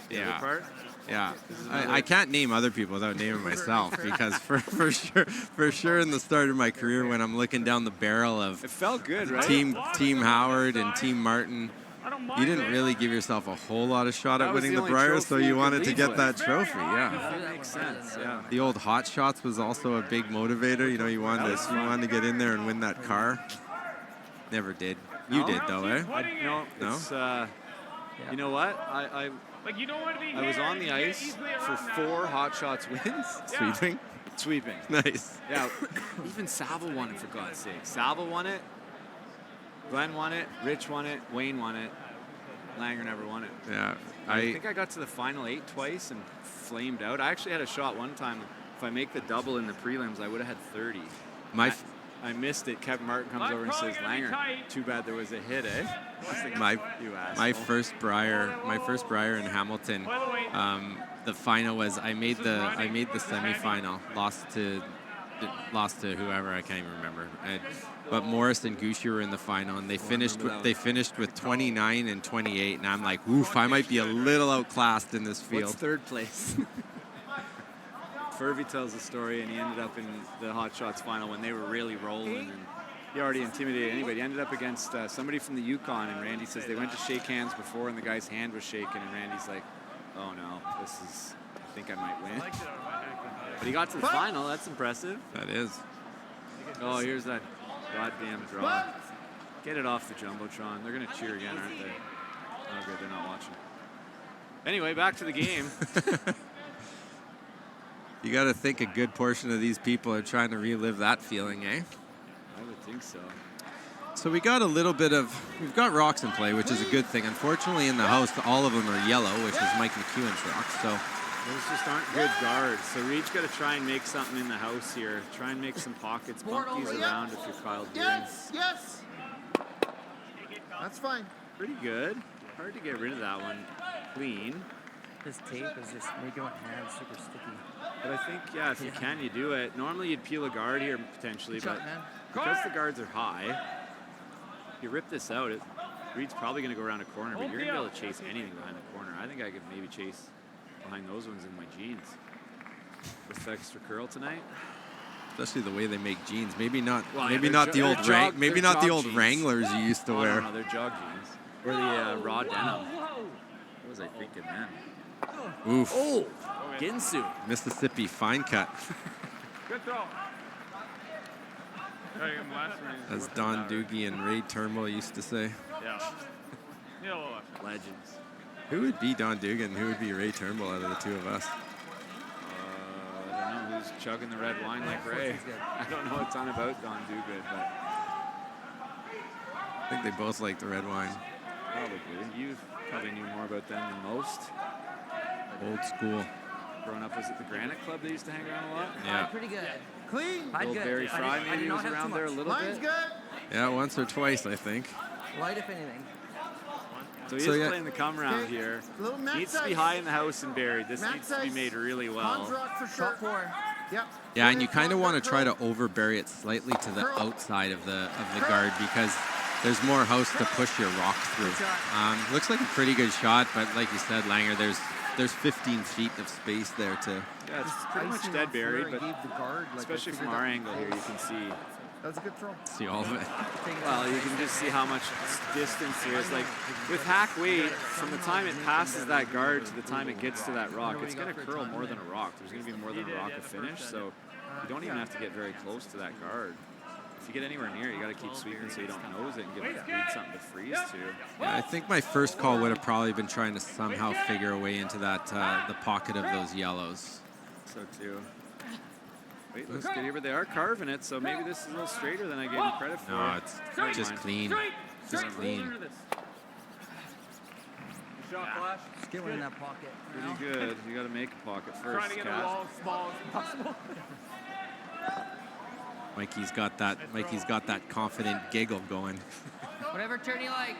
The other part? Yeah, I can't name other people without naming myself, because for sure in the start of my career, when I'm looking down the barrel of it felt good, right? Team Howard and Team Martin, you didn't really give yourself a whole lot of shot at winning the Briar, so you wanted to get that trophy. Yeah, that makes sense. Yeah. The old hot shots was also a big motivator. You know, you wanted to get in there and win that car. Never did. You did though, eh? No. It's, you know what? I was on the ice for 4 hot shots wins. Sweeping. Nice. Yeah. Even Saville won it, for God's sake. Saville won it. Glenn won it. Rich won it. Wayne won it. Langer never won it. Yeah. I think I got to the final 8 twice and flamed out. I actually had a shot one time. If I make the double in the prelims, I would have had 30. I missed it. Kevin Martin comes over and says, "Langer, too bad there was a hit, eh?" My first Briar in Hamilton. The final was I made the semifinal, lost to whoever, I can't even remember. But Morris and Gucci were in the final, and they finished with 29 and 28, and I'm like, oof, I might be a little outclassed in this field. What's third place? Furby tells the story, and he ended up in the Hot Shots final when they were really rolling, and he already intimidated anybody. He ended up against somebody from the Yukon, and Randy says they went to shake hands before, and the guy's hand was shaking, and Randy's like, "Oh no, I think I might win." But he got to the final. That's impressive. That is. Oh, here's that goddamn draw. Get it off the Jumbotron. They're gonna cheer again, aren't they? Oh, good, they're not watching. Anyway, back to the game. You got to think a good portion of these people are trying to relive that feeling, eh? I would think so. So we got we've got rocks in play, which is a good thing. Unfortunately, in the house, all of them are yellow, which is Mike McEwen's rocks. So those just aren't good guards. So Reed's got to try and make something in the house here. Try and make some pockets, bump these around if you're Kyle Deering. Yes. That's fine. Pretty good. Hard to get rid of that one. Clean. This tape is just making my hands super sticky. But I think, yeah, if you can, you do it. Normally you'd peel a guard here potentially, but because the guards are high, you rip this out, Reed's probably going to go around a corner, but you're going to be able to chase anything behind the corner. I think I could maybe chase behind those ones in my jeans. With extra curl tonight. Especially the way they make jeans. Maybe not. Well, maybe yeah, not the old. Maybe not the old jeans. Wranglers you used to wear. No, they're jog jeans or the raw denim. What was I thinking then? Oof. Oh, Ginsu. Mississippi fine cut. Good throw. As Don Doogie and Ray Turnbull used to say. Yeah. Legends. Who would be Don Dugan? Who would be Ray Turnbull out of the two of us? I don't know who's chugging the red wine like Ray. I don't know a ton about Don Dugan, but I think they both like the red wine. probably. You probably knew more about them than most. Old school. Growing up, was it the Granite Club they used to hang around a lot? Yeah. Pretty good. Clean. Old Barry Fry maybe was around there a little Line's bit. good. Yeah, once or twice, I think. Light, if anything. So he is playing the come round here. Needs to be high in the house and buried. This needs to be made really well. For sure. Top 4. Yep. Yeah, and you kind of want to try to overbury it slightly to the outside of the guard because there's more house to push your rock through. Looks like a pretty good shot, but like you said, Langer, there's 15 feet of space there to. Yeah, it's pretty much dead buried, but especially from our angle here, you can see. That was a good throw. See all of it. Well, you can just see how much distance here is. Like with hack weight, from the time it passes that guard to the time it gets to that rock, it's going to curl more than a rock. There's going to be more than a rock to finish, so you don't even have to get very close to that guard. If you get anywhere near, you got to keep sweeping so you don't nose it and give the reed something to freeze to. Yeah, I think my first call would have probably been trying to somehow figure a way into that the pocket of those yellows. So too. Wait, looks good here, but they are carving it, so maybe this is a little straighter than I gave them credit for. No, it's just clean. Just clean. Shot flash. Just get one in that pocket. Pretty good. You got to make a pocket first. Trying to get a wall as small as possible. Mikey's got that confident giggle going. Whatever turn you like.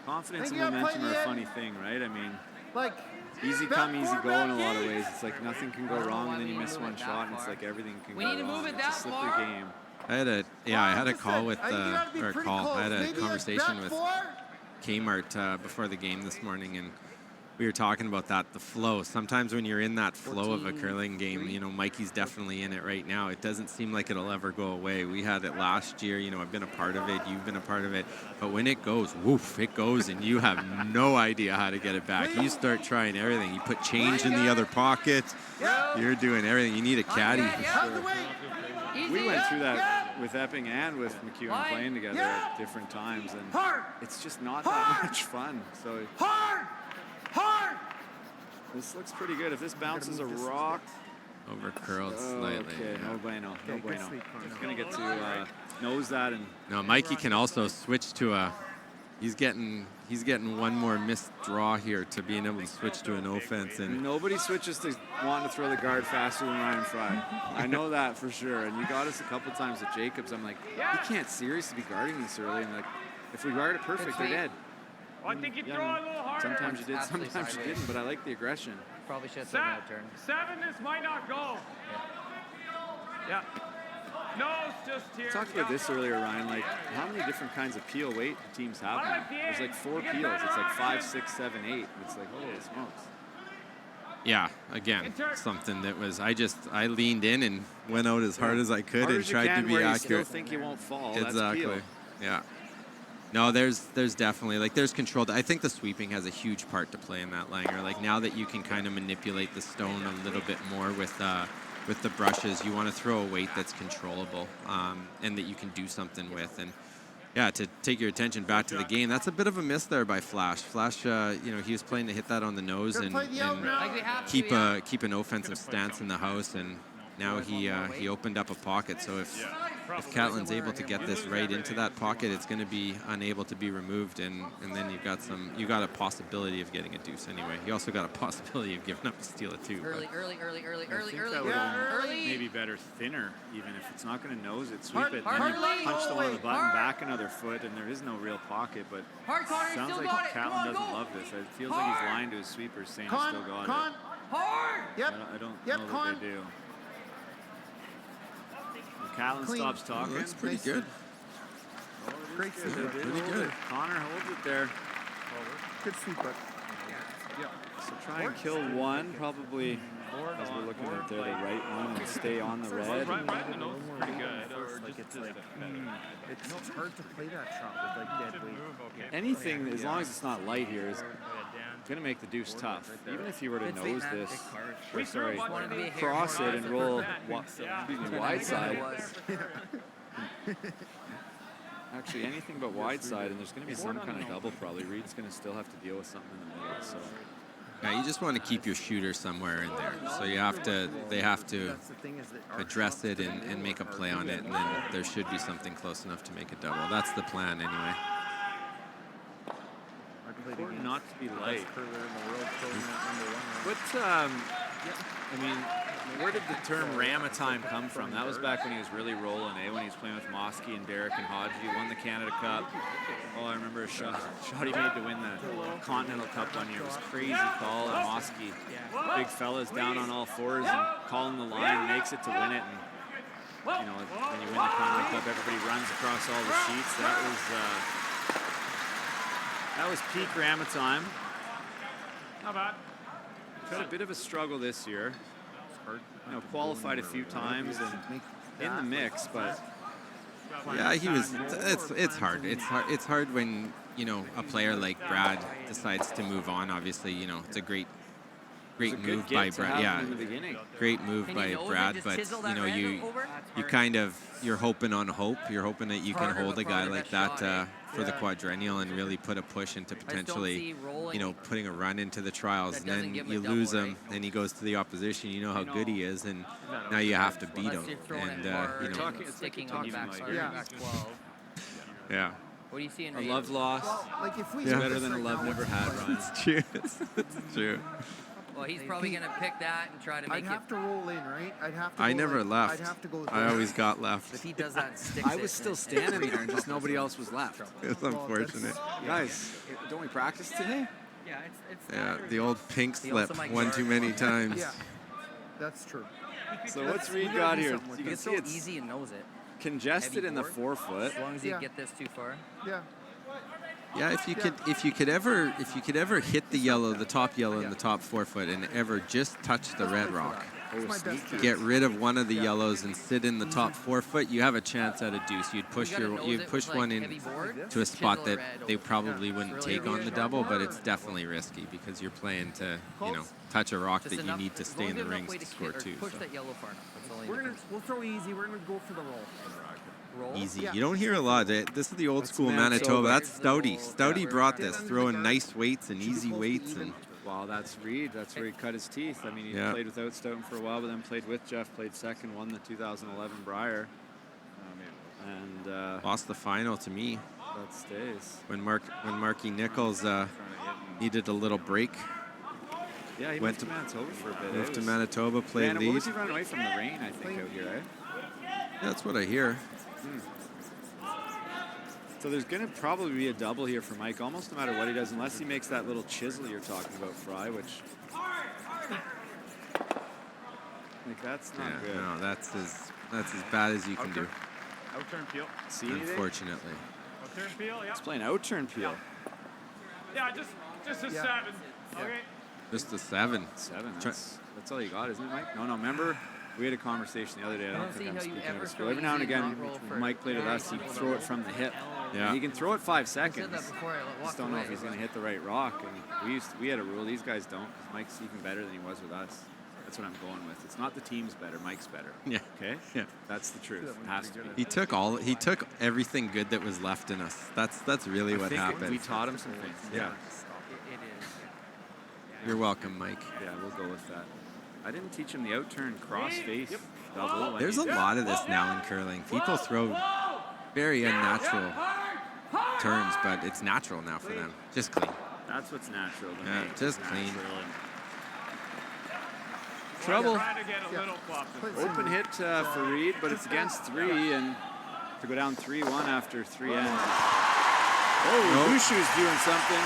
Confidence and momentum are a funny thing, right? I mean, like easy come, easy go in a lot of ways. It's like nothing can go wrong, and then you miss one shot, and it's like everything can go wrong. It's a slippery game. I had a call with I had a conversation with Kmart before the game this morning, and we were talking about that, the flow. Sometimes when you're in that flow of a curling game, you know, Mikey's definitely in it right now. It doesn't seem like it'll ever go away. We had it last year, you know, I've been a part of it, you've been a part of it, but when it goes, woof, it goes, and you have no idea how to get it back. You start trying everything. You put change in the other pocket, you're doing everything. You need a caddy for sure. We went through that with Epping and with McEwen playing together at different times, and it's just not that much fun. So this looks pretty good. If this bounces a rock, over curled slightly. Okay, no bueno, no bueno. Just gonna get to nose that and. No, Mikey can also switch to a. He's getting one more missed draw here to being able to switch to an offense, and nobody switches to wanting to throw the guard faster than Ryan Fry. I know that for sure. And you got us a couple times at Jacobs. I'm like, you can't seriously be guarding this early. And like, if we guard it perfect, they're dead. I think you throw a little harder. Sometimes you did, sometimes you didn't. But I like the aggression. Probably should have thrown that turn. 7, this might not go. Yeah. No, it's just here. We talked about this earlier, Ryan. Like, how many different kinds of peel weight teams have now? There's like 4 peels. It's like 5, 6, 7, 8. It's like, holy smokes. Yeah, again, something that was, I leaned in and went out as hard as I could and tried to be accurate. You still think you won't fall. Exactly. That's peel. Yeah. No, there's definitely, like, there's control. I think the sweeping has a huge part to play in that, Langer. Like, now that you can kind of manipulate the stone a little bit more with the brushes, you want to throw a weight that's controllable and that you can do something with. And yeah, to take your attention back to the game, that's a bit of a miss there by Flash. Flash, you know, he was playing to hit that on the nose and keep an offensive stance in the house, and now he opened up a pocket. So if Catlin's able to get this right into that pocket, it's going to be unable to be removed, and then you got a possibility of getting a deuce anyway. You also got a possibility of giving up a steal at 2. Early. Maybe better thinner, even if it's not going to nose it, sweep it, and then you punch the one on the button back another foot, and there is no real pocket. But sounds like Catlin doesn't love this. It feels like he's lying to his sweepers, saying he's still got it. Yep. I don't know what they do. Catlin stops talking. Looks pretty good. Great sweep. Pretty good. Connor holds it there. Good sweep, but So try and kill one, probably, as we're looking at there, the right one, and stay on the red. Right in the nose is pretty good. Or It's hard to play that shot with like dead weight. Anything, as long as it's not light here, is going to make the deuce tough. Even if you were to nose this, or sorry, cross it and roll wide side. Actually, anything but wide side, and there's going to be some kind of double probably. Reed's going to still have to deal with something in the middle. So. Yeah, you just want to keep your shooter somewhere in there. So you have to, they have to address it and make a play on it, and then there should be something close enough to make a double. That's the plan anyway. Important not to be light. What, I mean, where did the term Ramatime come from? That was back when he was really rolling, when he was playing with Mosky and Derek and Hodge. He won the Canada Cup. Oh, I remember a shot he made to win the Continental Cup one year. It was crazy call, and Mosky, big fella's down on all fours and calling the line, makes it to win it. And, you know, when you win the Continental Cup, everybody runs across all the sheets. That was peak Ramatime. Not bad. Had a bit of a struggle this year. You know, qualified a few times and in the mix, but yeah, he was. It's hard. It's hard when, you know, a player like Brad decides to move on. Obviously, you know, it's a great move by Brad. Yeah, great move by Brad. But you know, you kind of, you're hoping on hope. You're hoping that you can hold a guy like that for the quadrennial and really put a push into potentially, you know, putting a run into the trials. And then you lose him, and he goes to the opposition. You know how good he is, and now you have to beat him. And you know, yeah. What do you see in a love loss? Like if we it's better than a love never had, Ryan. It's true. It's true. Well, he's probably going to pick that and try to make I'd have to roll in, right? I'd have to. I never left. I'd have to go. I always got left. If he does that and sticks I was still standing there, and just nobody else was left. It's unfortunate. Guys, don't we practice today? Yeah, it's yeah, the old pink slip one too many times. Yeah, that's true. So what's Reed got here? You can it's see so it's easy and knows it. Congested in the forefoot. As long as you get this too far. Yeah. Yeah, if you could ever hit the yellow, the top yellow in the top forefoot, and ever just touch the red rock, get rid of one of the yellows and sit in the top forefoot, you have a chance at a deuce. You'd push one in to a spot that they probably wouldn't take on the double, but it's definitely risky because you're playing to, you know, touch a rock that you need to stay in the rings to score two. Push that yellow far enough. We'll throw easy. We're gonna go for the roll. Easy. You don't hear a lot. This is the old school Manitoba. That's Stouty. Stouty brought this, throwing nice weights and easy weights. And wow, that's Reed. That's where he cut his teeth. I mean, he played without Stoughton for a while, but then played with Jeff, played second, won the 2011 Brier. And lost the final to me. That stays. When Marky Nichols needed a little break. Yeah, he went to Manitoba for a bit. Moved to Manitoba, played lead. What was he running away from the rain, I think, out here, eh? Yeah, that's what I hear. So there's going to probably be a double here for Mike, almost no matter what he does, unless he makes that little chisel you're talking about, Fry, which... Like, that's not good. No, that's as bad as you can do. Out-turn peel. See anything? Unfortunately. Out-turn peel, yeah. He's playing out-turn peel. Yeah, just a 7. Okay. Just a 7. 7. That's all you got, isn't it, Mike? No, remember... We had a conversation the other day. I don't think I'm speaking out of school. Every now and again, Mike played with us. He'd throw it from the hip. Yeah. He can throw it 5 seconds. Just don't know if he's going to hit the right rock. And we had a rule. These guys don't. Mike's even better than he was with us. That's what I'm going with. It's not the team's better. Mike's better. Yeah. Okay. Yeah. That's the truth. It has to be. He took everything good that was left in us. That's really what happened. We taught him some things. Yeah. It is. You're welcome, Mike. Yeah, we'll go with that. I didn't teach him the out-turn cross-face double. There's a lot of this now in curling. People throw very unnatural turns, but it's natural now for them. Just clean. That's what's natural to me. Just clean. Trouble. Open hit for Reed, but it's against 3, and to go down 3-1 after 3 ends. Oh, Gushu's doing something.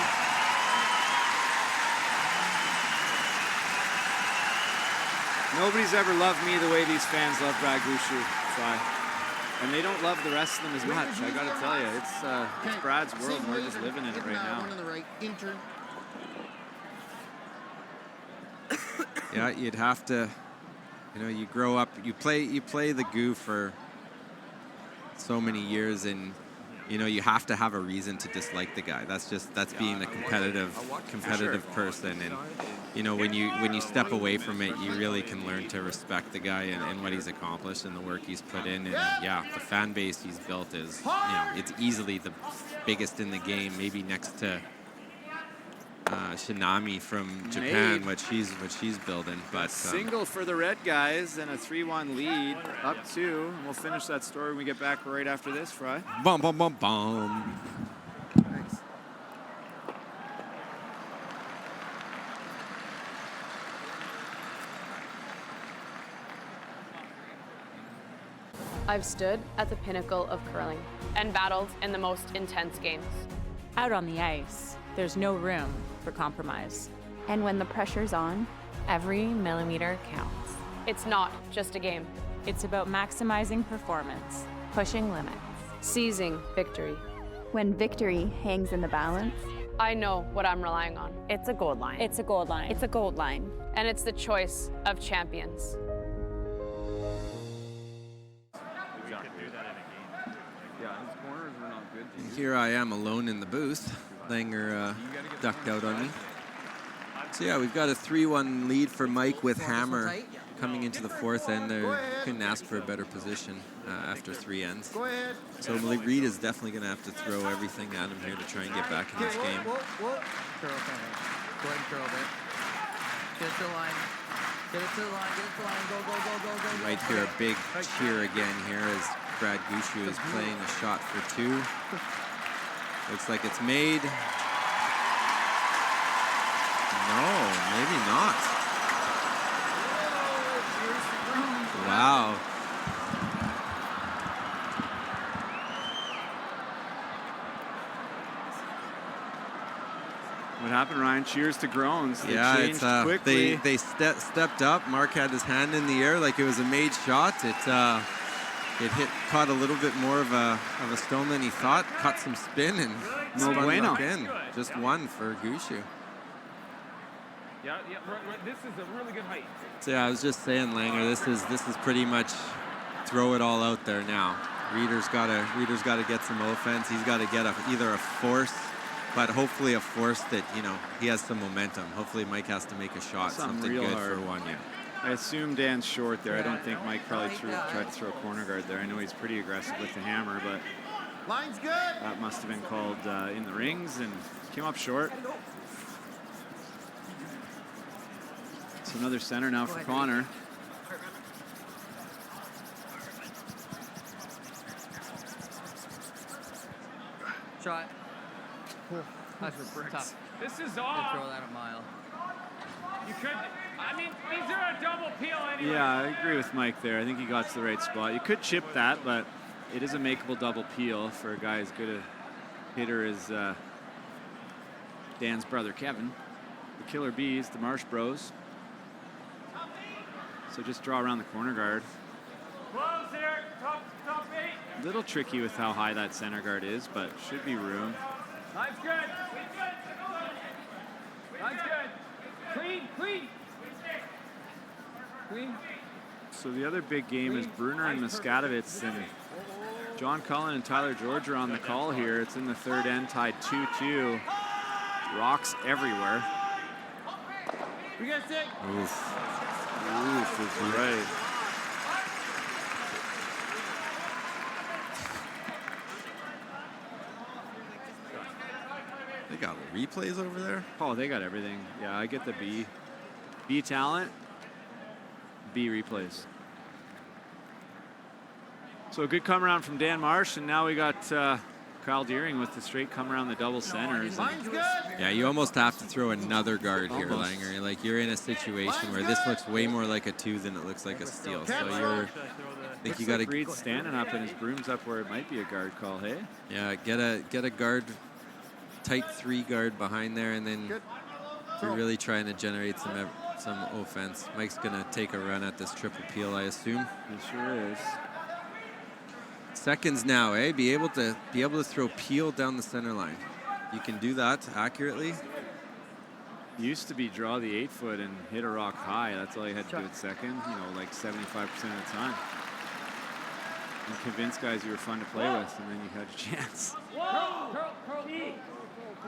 Nobody's ever loved me the way these fans love Brad Gushu. And they don't love the rest of them as much. I got to tell you, it's Brad's world. We're just living in it right now. Yeah, you'd have to, you know, you grow up, you play the goo for so many years, and you know, you have to have a reason to dislike the guy. That's being a competitive person. And you know, when you step away from it, you really can learn to respect the guy and what he's accomplished and the work he's put in. And yeah, the fan base he's built is, you know, it's easily the biggest in the game, maybe next to Shinami from Japan, what she's building. But single for the red guys and a 3-1 lead, up 2. And we'll finish that story when we get back right after this, Fry. Bum bum bum bum. Thanks. I've stood at the pinnacle of curling and battled in the most intense games. Out on the ice, there's no room for compromise. And when the pressure's on, every millimeter counts. It's not just a game. It's about maximizing performance, Pushing limits. Seizing victory. When victory hangs in the balance, I know what I'm relying on. It's a gold line. it's a gold line. It's a gold line. And it's the choice of champions. Here I am alone in the booth. Langer ducked out on me. So yeah, we've got a 3-1 lead for Mike with Hammer coming into the fourth end. They couldn't ask for a better position after 3 ends. So Malik Reed is definitely going to have to throw everything at him here to try and get back in this game. Curl, go ahead and curl it. Get it to the line. Get it to the line. Get it to the line. Go, go, go, go, go. You might hear a big cheer again here as Brad Gushu is playing a shot for 2. Looks like it's made. No, maybe not. Wow. What happened, Ryan? Cheers to groans. They Yeah, changed quickly. they stepped up. Mark had his hand in the air like it was a made shot. It caught a little bit more of a stone than he thought. Caught some spin and No spun bueno. back in. Just one for Gushu. Yeah, this is a really good height. So yeah, I was just saying, Langer, this is pretty much throw it all out there now. Reeder's gotta get some offense. He's got to get either a force, but hopefully a force that, you know, he has some momentum. Hopefully Mike has to make a shot, something real good hard. for one. Yeah. I assume Dan's short there. I don't think Mike probably tried to throw a corner guard there. I know he's pretty aggressive with the hammer, but Line's good. that must have been called in the rings and came up short. So another center now for Connor. Shot. That's tough. This is Throw off. that a mile. You could, I mean, these are a double peel anyway. Yeah, I agree with Mike there. I think he got to the right spot. You could chip that, but it is a makeable double peel for a guy as good a hitter as Dan's brother, Kevin. The Killer Bees, the Marsh Bros. So just draw around the corner guard. Close here, top 8. A little tricky with how high that center guard is, but should be room. Line's good. Line's good. Clean, clean. Clean. So the other big game is Bruner and Muscadovitz, and John Cullen and Tyler George are on the call here. It's in the third end, tied 2-2. Rocks everywhere. We got sick. Oof. Oof is right. They got replays over there? Oh, they got everything. Yeah, I get the B. B talent, B replays. So a good come around from Dan Marsh, and now we got Kyle Deering with the straight come around the double centers. Yeah, you almost have to throw another guard here, Langer. Like, you're in a situation where this looks way more like a 2 than it looks like a steal. So I think you got to. Reed's standing up and his broom's up where it might be a guard call. Hey. Yeah, get a guard, tight 3 guard behind there, and then you're really trying to generate some offense. Mike's gonna take a run at this triple peel, I assume. He sure is. Seconds now, eh? Be able to throw peel down the center line. You can do that accurately. Used to be draw the 8-foot and hit a rock high. That's all you had to do at second, you know, like 75% of the time. And convince guys you were fun to play with, and then you had a chance.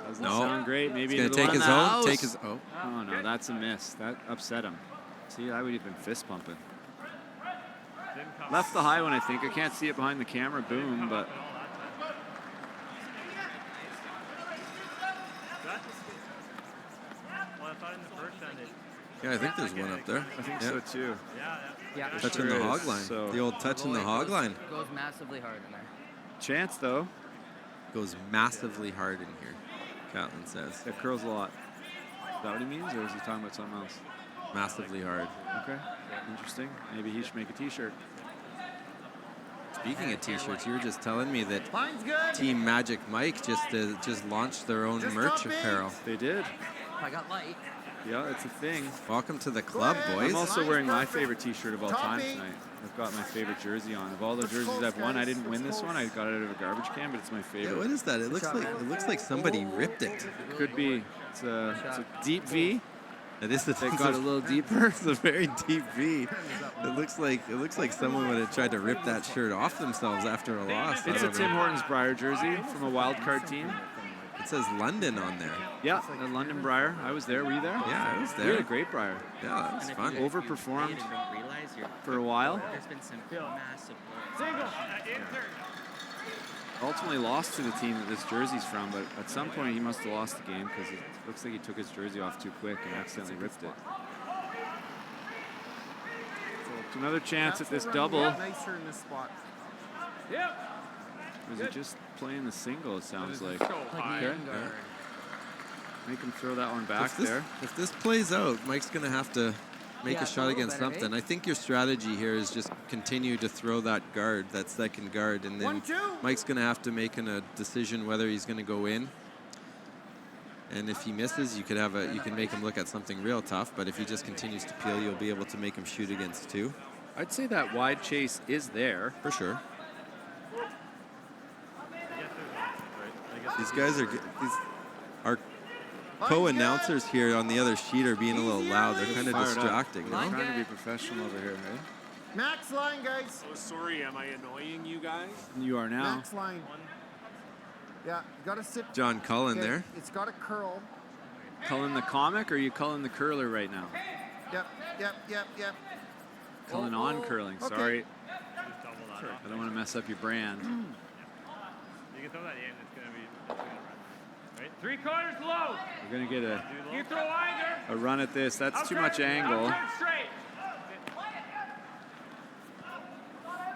Doesn't sound great. Maybe he's gonna take his own. Take his own. Oh no, that's a miss. That upset him. See, I would have been fist pumping. Left the high one, I think. I can't see it behind the camera. Boom, but. Yeah, I think there's one up there. I think so too. Yeah, touching the hog line. So the old touching the hog line. Goes massively hard in there. Chance though. Goes massively hard in here, Catlin says. It curls a lot. Is that what he means, or is he talking about something else? Massively hard. Okay, interesting. Maybe he should make a t-shirt. Speaking of t-shirts, you were just telling me that Team Magic Mike just launched their own merch apparel. They did. I got light. Yeah, it's a thing. Welcome to the club, boys. I'm also wearing my favorite t-shirt of all time tonight. I've got my favorite jersey on. Of all the jerseys I've won, I didn't win this one. I got it out of a garbage can, but it's my favorite. Yeah, what is that? It looks like somebody ripped it. Could be. It's a deep V. It is the It got a little deeper. It's a very deep V. It looks like someone would have tried to rip that shirt off themselves after a loss. It's a Tim Hortons Briar jersey from a wild card team. It says London on there. Yeah, the London Briar. I was there. Were you there? Yeah, I was there. We had a great Briar. Yeah, that was fun. Overperformed for a while. There's been some massive Ultimately lost to the team that this jersey's from, but at some point he must have lost the game because it looks like he took his jersey off too quick and accidentally ripped it. So another chance at this double. Nicer in this spot. Yep. Or is he just playing the single, it sounds like. Okay. Okay. Make him throw that one back there. If this plays out, Mike's going to have to make a shot against something. I think your strategy here is just continue to throw that guard, that second guard, and then Mike's going to have to make a decision whether he's going to go in. And if he misses, you can make him look at something real tough. But if he just continues to peel, you'll be able to make him shoot against two. I'd say that wide chase is there for sure. These guys are co-announcers here on the other sheet are being a little loud. They're kind of distracting. They're trying to be professional over here, right? Max line, guys. Oh, sorry, am I annoying you guys? You are now. Max line. Yeah, you got to sit. John Cullen Okay, there. It's got to curl. Cullen the comic, or are you Cullen the curler right now? Yep. Cullen on curling, Okay. sorry. I don't want to mess up your brand. You can throw that in. It's gonna run. Right, 3 quarters low. We're gonna get You throw either. a run at this. That's too much angle. Turn straight.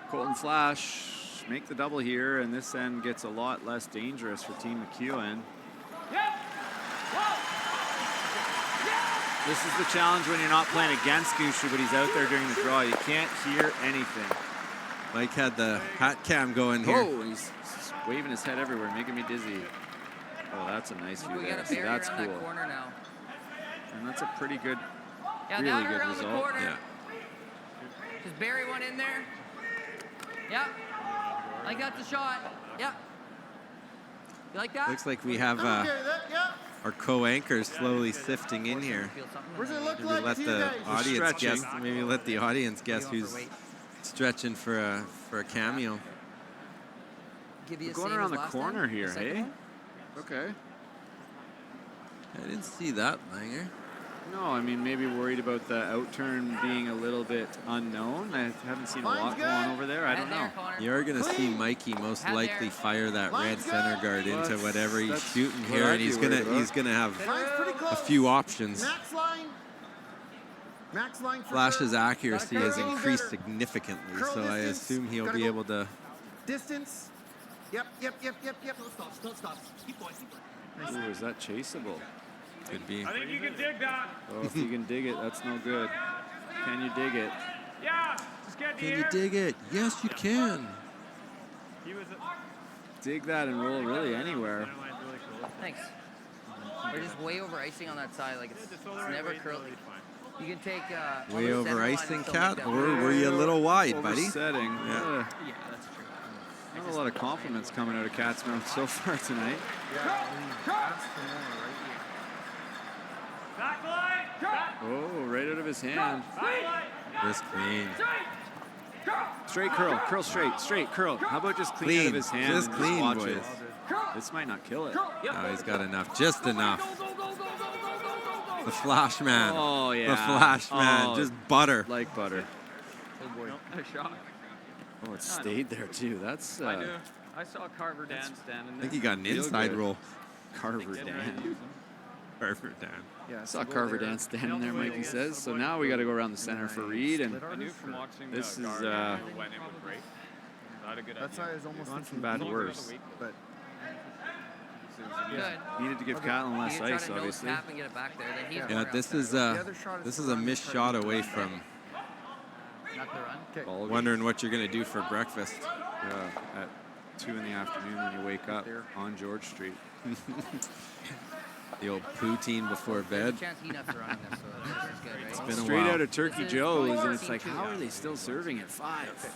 Colton Flash make the double here, and this end gets a lot less dangerous for Team McEwen. This is the challenge when you're not playing against Gushu, but he's out there during the draw. You can't hear anything. Mike had the hat cam going here. Oh, he's waving his head everywhere, making me dizzy. Oh, that's a nice view there. See, that's cool. That corner now. And that's a pretty good, Yeah, really now good around the result. corner. Yeah. Just bury one in there. Yeah. I got the shot. Yeah. You like that? Looks like we have our co-anchors slowly sifting in here. Where's it look Maybe like let to you the guys? audience guess. Stretching. Maybe let the audience guess who's stretching for a cameo. We're going around the corner here, hey? Okay. I didn't see that, Langer. No, I mean, maybe worried about the outturn being a little bit unknown. I haven't seen a lot going on over there. I don't know. You're going to see Mikey most likely fire that red center guard into whatever he's shooting what here, I'd and he's be going worried to have Line's pretty close. a few options. Max line. Max line for Flash's curl. accuracy Gotta has curl. increased significantly, Curl so I distance. assume he'll Gotta be go. able to. Distance. Yep. Don't stop. Keep going. Ooh, is that chaseable? Could be. I think you can dig that. Oh, if you can dig it, that's no good. Can you dig it? Yeah. Just get the Can you air. dig it? Yes, you can. He was Dig that and roll really anywhere. Thanks. We're just way over icing on that side. Like it's never curly. You can take Way over icing, Cat, or were you a little wide, buddy? Oversetting. Yeah. Yeah, that's true. Not a lot of compliments coming out of Cat's mouth so far tonight. Oh, right out of his hand. Just clean. Straight curl, curl straight, straight curl. How about just clean out of his hand? Just and clean, watch boys. it. This might not kill it. Oh, he's got enough, just enough. The flash man. Oh, yeah. The flash man, just butter. Like butter. Oh boy. Nice shot. Oh, it stayed there too. That's. I do. I saw Carver Dan standing there. I think he got an inside roll. Carver Dan. Carver Dan. Yeah, I saw Carver Dan standing there, Mikey says. So now we got to go around the center for Reed, and I knew from watching this is when it would break. Not a good That's why I was almost gone from thinking bad to deep, worse. But Good. Needed to give Catlin less You try ice, to nose obviously. tap and get it back there. Then he's Yeah, this is a missed shot away from Not the run. wondering what you're gonna do for breakfast. Yeah, at 2 in the afternoon when you wake up on George Street. The old poutine before bed. Chance he nuts are running this, so this is good, right? It's been a Straight while. out of Turkey This is Joe's, and it's 14-2. like, how are they still serving at 5?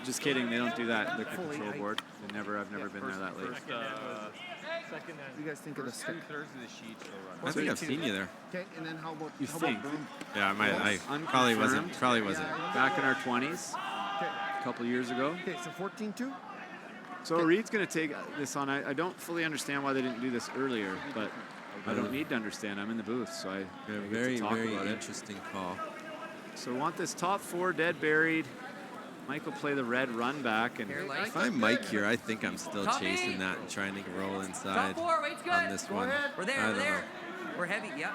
Just kidding, they don't do that. Liquor control board. I've never been there that late. what do you guys think of the stick? I think I've seen you there. Okay, and then how about You how think? about broom? Yeah, I probably wasn't. Probably wasn't. Back in our 20s, Okay, a couple years ago. okay, so 14-2. So Reed's going to take this on. I don't fully understand why they didn't do this earlier, but I don't need to understand. I'm in the booth, so I get Very, to talk very about it. interesting call. So we want this top 4 dead buried. Mike will play the red run back, and If I'm Mike here, I think I'm still chasing that and trying to roll inside Top 4, weight's good. on this one. We're there, I we're don't there. know. We're heavy, yeah.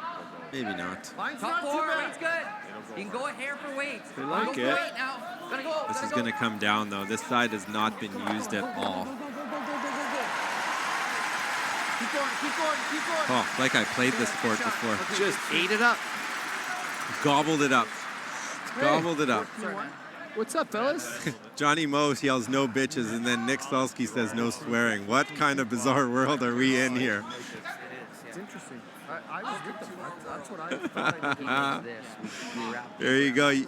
Maybe not. Line's Top not 4, too bad. weight's good. You can go a hair for weight. They like go for it. weight now. Gotta go. This gotta is go. going to come down, though. This side has not been used at all. Keep going, keep going, keep going. Oh, like I played this sport before. just ate it up. Gobbled it up. Gobbled it up. What's up, fellas? Johnny Moe yells no bitches, and then Nick Stulsky says no swearing. What kind of bizarre world are we in here? It's interesting. I was with them. That's what I thought. There you go. You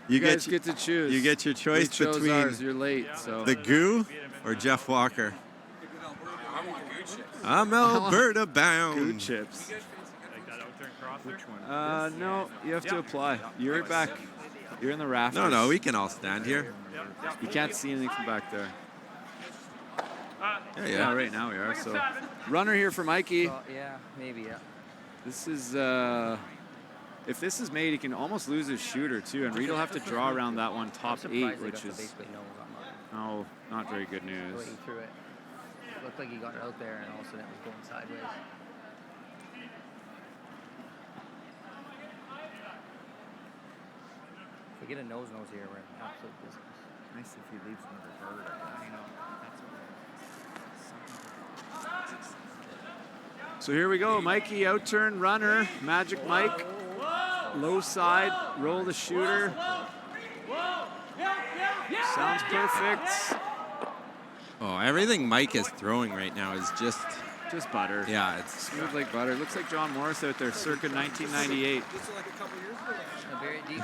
You guys get get to choose. You get your choice We chose between ours. You're late, so. the Goo or Jeff Walker. I'm Alberta Goo bound. chips. Which one? No, you have to apply. You're back. You're in the rafters. No, we can all stand here. You can't see anything from back there. Yeah, Yeah, right now we are. So, runner here for Mikey. Yeah, maybe, yeah. This is, if this is made, he can almost lose his shooter too, and Reed will have to draw around that one top 8, which is, basically nose on mine. not very good The news. way he threw it. It looked like he got it out there, and all of a sudden it was going sideways. If we get a nose here, we're in absolute business. Nice if he leaves another bird. I know. So here we go, Mikey, outturn runner, Magic Mike, low side, roll the shooter. Sounds perfect. Oh, everything Mike is throwing right now is just butter. Yeah, it's smooth like butter. Looks like John Morris out there circa 1998. Very deep.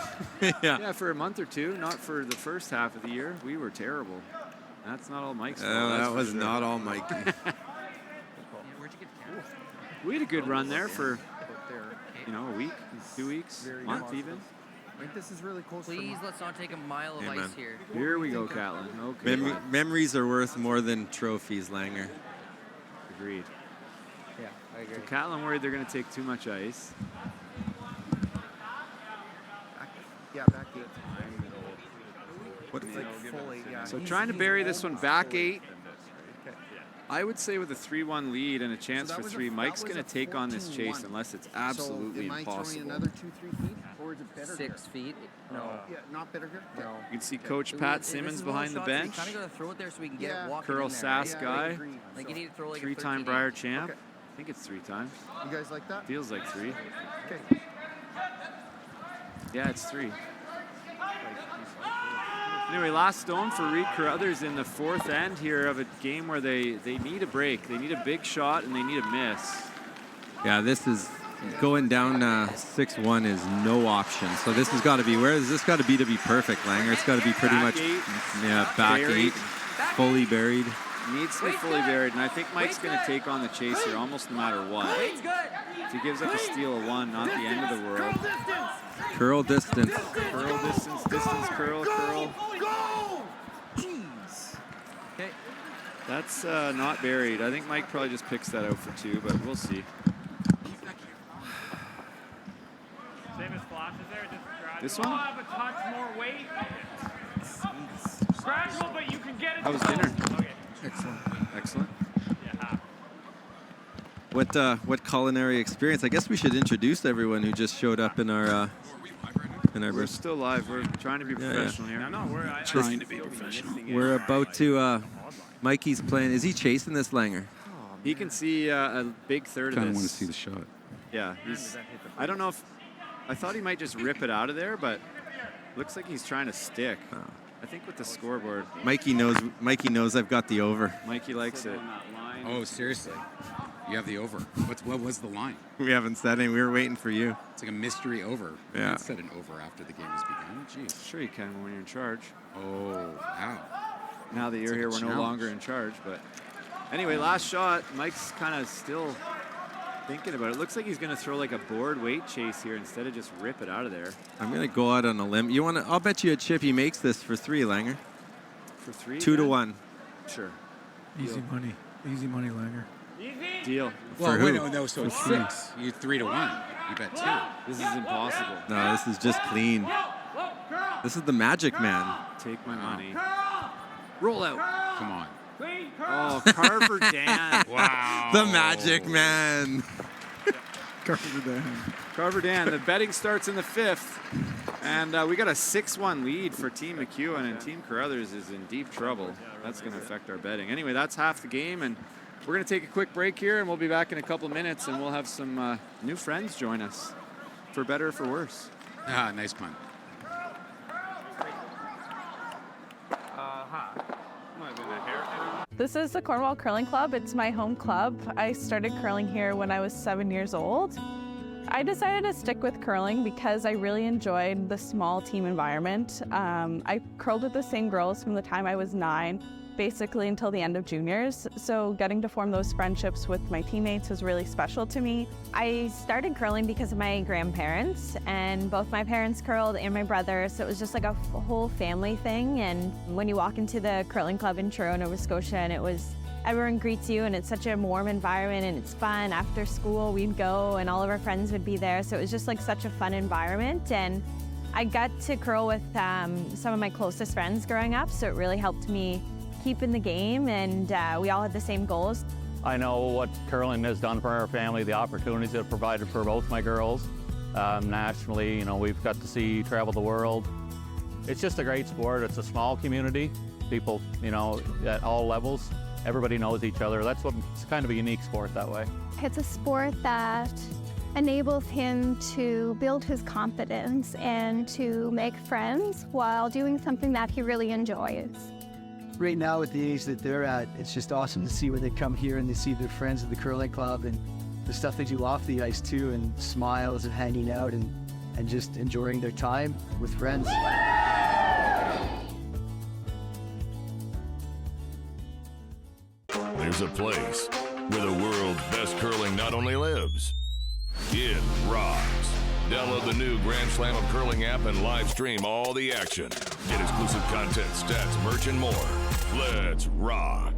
yeah, for a month or two, not for the first half of the year. We were terrible. That's not all Mike's fault. that was not all Mike. Where'd you get the camera? We had a good run there for, a week, 2 weeks, month even. I think this is really close. Please, let's not take a mile of Amen. ice here. Here we go, Catlin. Okay. Memories are worth more than trophies, Langer. Agreed. Yeah, I agree. So Catlin worried they're going to take too much ice. Back 8. What? It's like fully, yeah. So trying to bury this one back 8. I would say with a 3-1 lead and a chance for 3, Mike's going to take on this chase unless it's absolutely so am I impossible. throwing another 2-3 feet, or is it better? 6 feet? No. Yeah, not better here. No. You can see Coach Pat Simmons behind the bench. Kind of got to throw it there so we can get it walking Curl in there. Sass guy. Like you need to throw like 3-time a 13-8. Briar champ. I think it's 3 times. You guys like that? Feels like 3. Okay. Yeah, it's 3. Anyway, last stone for Reed Carruthers in the 4th end here of a game where they need a break. They need a big shot and they need a miss. Yeah, this is going down 6-1 is no option. So this has got to be, where has this got to be perfect, Langer? It's got to be pretty Back much, 8. yeah, back Buried. 8, fully buried. Needs to be fully buried, and I think Mike's going to take on the chase here almost no matter what. If he gives up a steal of 1, not the end of the world. Curl distance. Curl distance, distance, curl, curl. Jeez. Okay. That's not buried. I think Mike probably just picks that out for 2, but we'll see. Same as flashes there, just gradual. This one? Have a touch more weight. Gradual, but you can get it. How was dinner? Okay. Excellent. Excellent. Yeah. What culinary experience? I guess we should introduce everyone who just showed up in our We're still live. We're trying to be professional here. No, we're trying to be professional. We're about to. Mikey's playing. Is he chasing this Langer? He can see a big third of this. Kind of want to see the shot. Yeah, I don't know if. I thought he might just rip it out of there, but looks like he's trying to stick. I think with the scoreboard. Mikey knows I've got the over. Mikey likes it. Oh, seriously? You have the over. What was the line? We haven't said any. We were waiting for you. It's like a mystery over. Yeah. You can't set an over after the game has begun. Jeez. Sure you can when you're in charge. Oh, wow. Now that you're here, we're no longer in charge. But anyway, last shot. Mike's kind of still thinking about it. Looks like he's going to throw like a board weight chase here instead of just rip it out of there. I'm going to go out on a limb. You want to? I'll bet you a chip he makes this for 3, Langer. For 3? 2 to 1. Sure. Easy money. Easy money, Langer. Deal. Well, For who? no, so it's 6. You 3 to 1. You bet 2. This is impossible. No, this is just clean. This is the magic man. Take my money. Roll out. Come on. Oh, Carver Dan. Wow. The magic man. Carver Dan. Carver Dan. The betting starts in the 5th. And we got a 6-1 lead for Team McEwen, and Team Carruthers is in deep trouble. That's going to affect our betting. Anyway, that's half the game, and we're going to take a quick break here, and we'll be back in a couple minutes, and we'll have some new friends join us, for better or for worse. Ah, nice pun. This is the Cornwall Curling Club. It's my home club. I started curling here when I was 7 years old. I decided to stick with curling because I really enjoyed the small team environment. I curled with the same girls from the time I was 9, basically until the end of juniors. So getting to form those friendships with my teammates was really special to me. I started curling because of my grandparents, and both my parents curled and my brother, so it was just like a whole family thing. And when you walk into the curling club in Truro, Nova Scotia, and everyone greets you, and it's such a warm environment, and it's fun. After school, we'd go, and all of our friends would be there, so it was just like such a fun environment. And I got to curl with some of my closest friends growing up, so it really helped me keep in the game, and we all had the same goals. I know what curling has done for our family, the opportunities it provided for both my girls. Nationally, you know, we've got to see travel the world. It's just a great sport. It's a small community. People, you know, at all levels. Everybody knows each other. It's kind of a unique sport that way. It's a sport that enables him to build his confidence and to make friends while doing something that he really enjoys. Right now, at the age that they're at, it's just awesome to see when they come here and they see their friends at the curling club and the stuff they do off the ice too, and smiles and hanging out and just enjoying their time with friends. There's a place where the world's best curling not only lives, it rocks. Download the new Grand Slam of Curling app and live stream all the action. Get exclusive content, stats, merch, and more. Let's rock.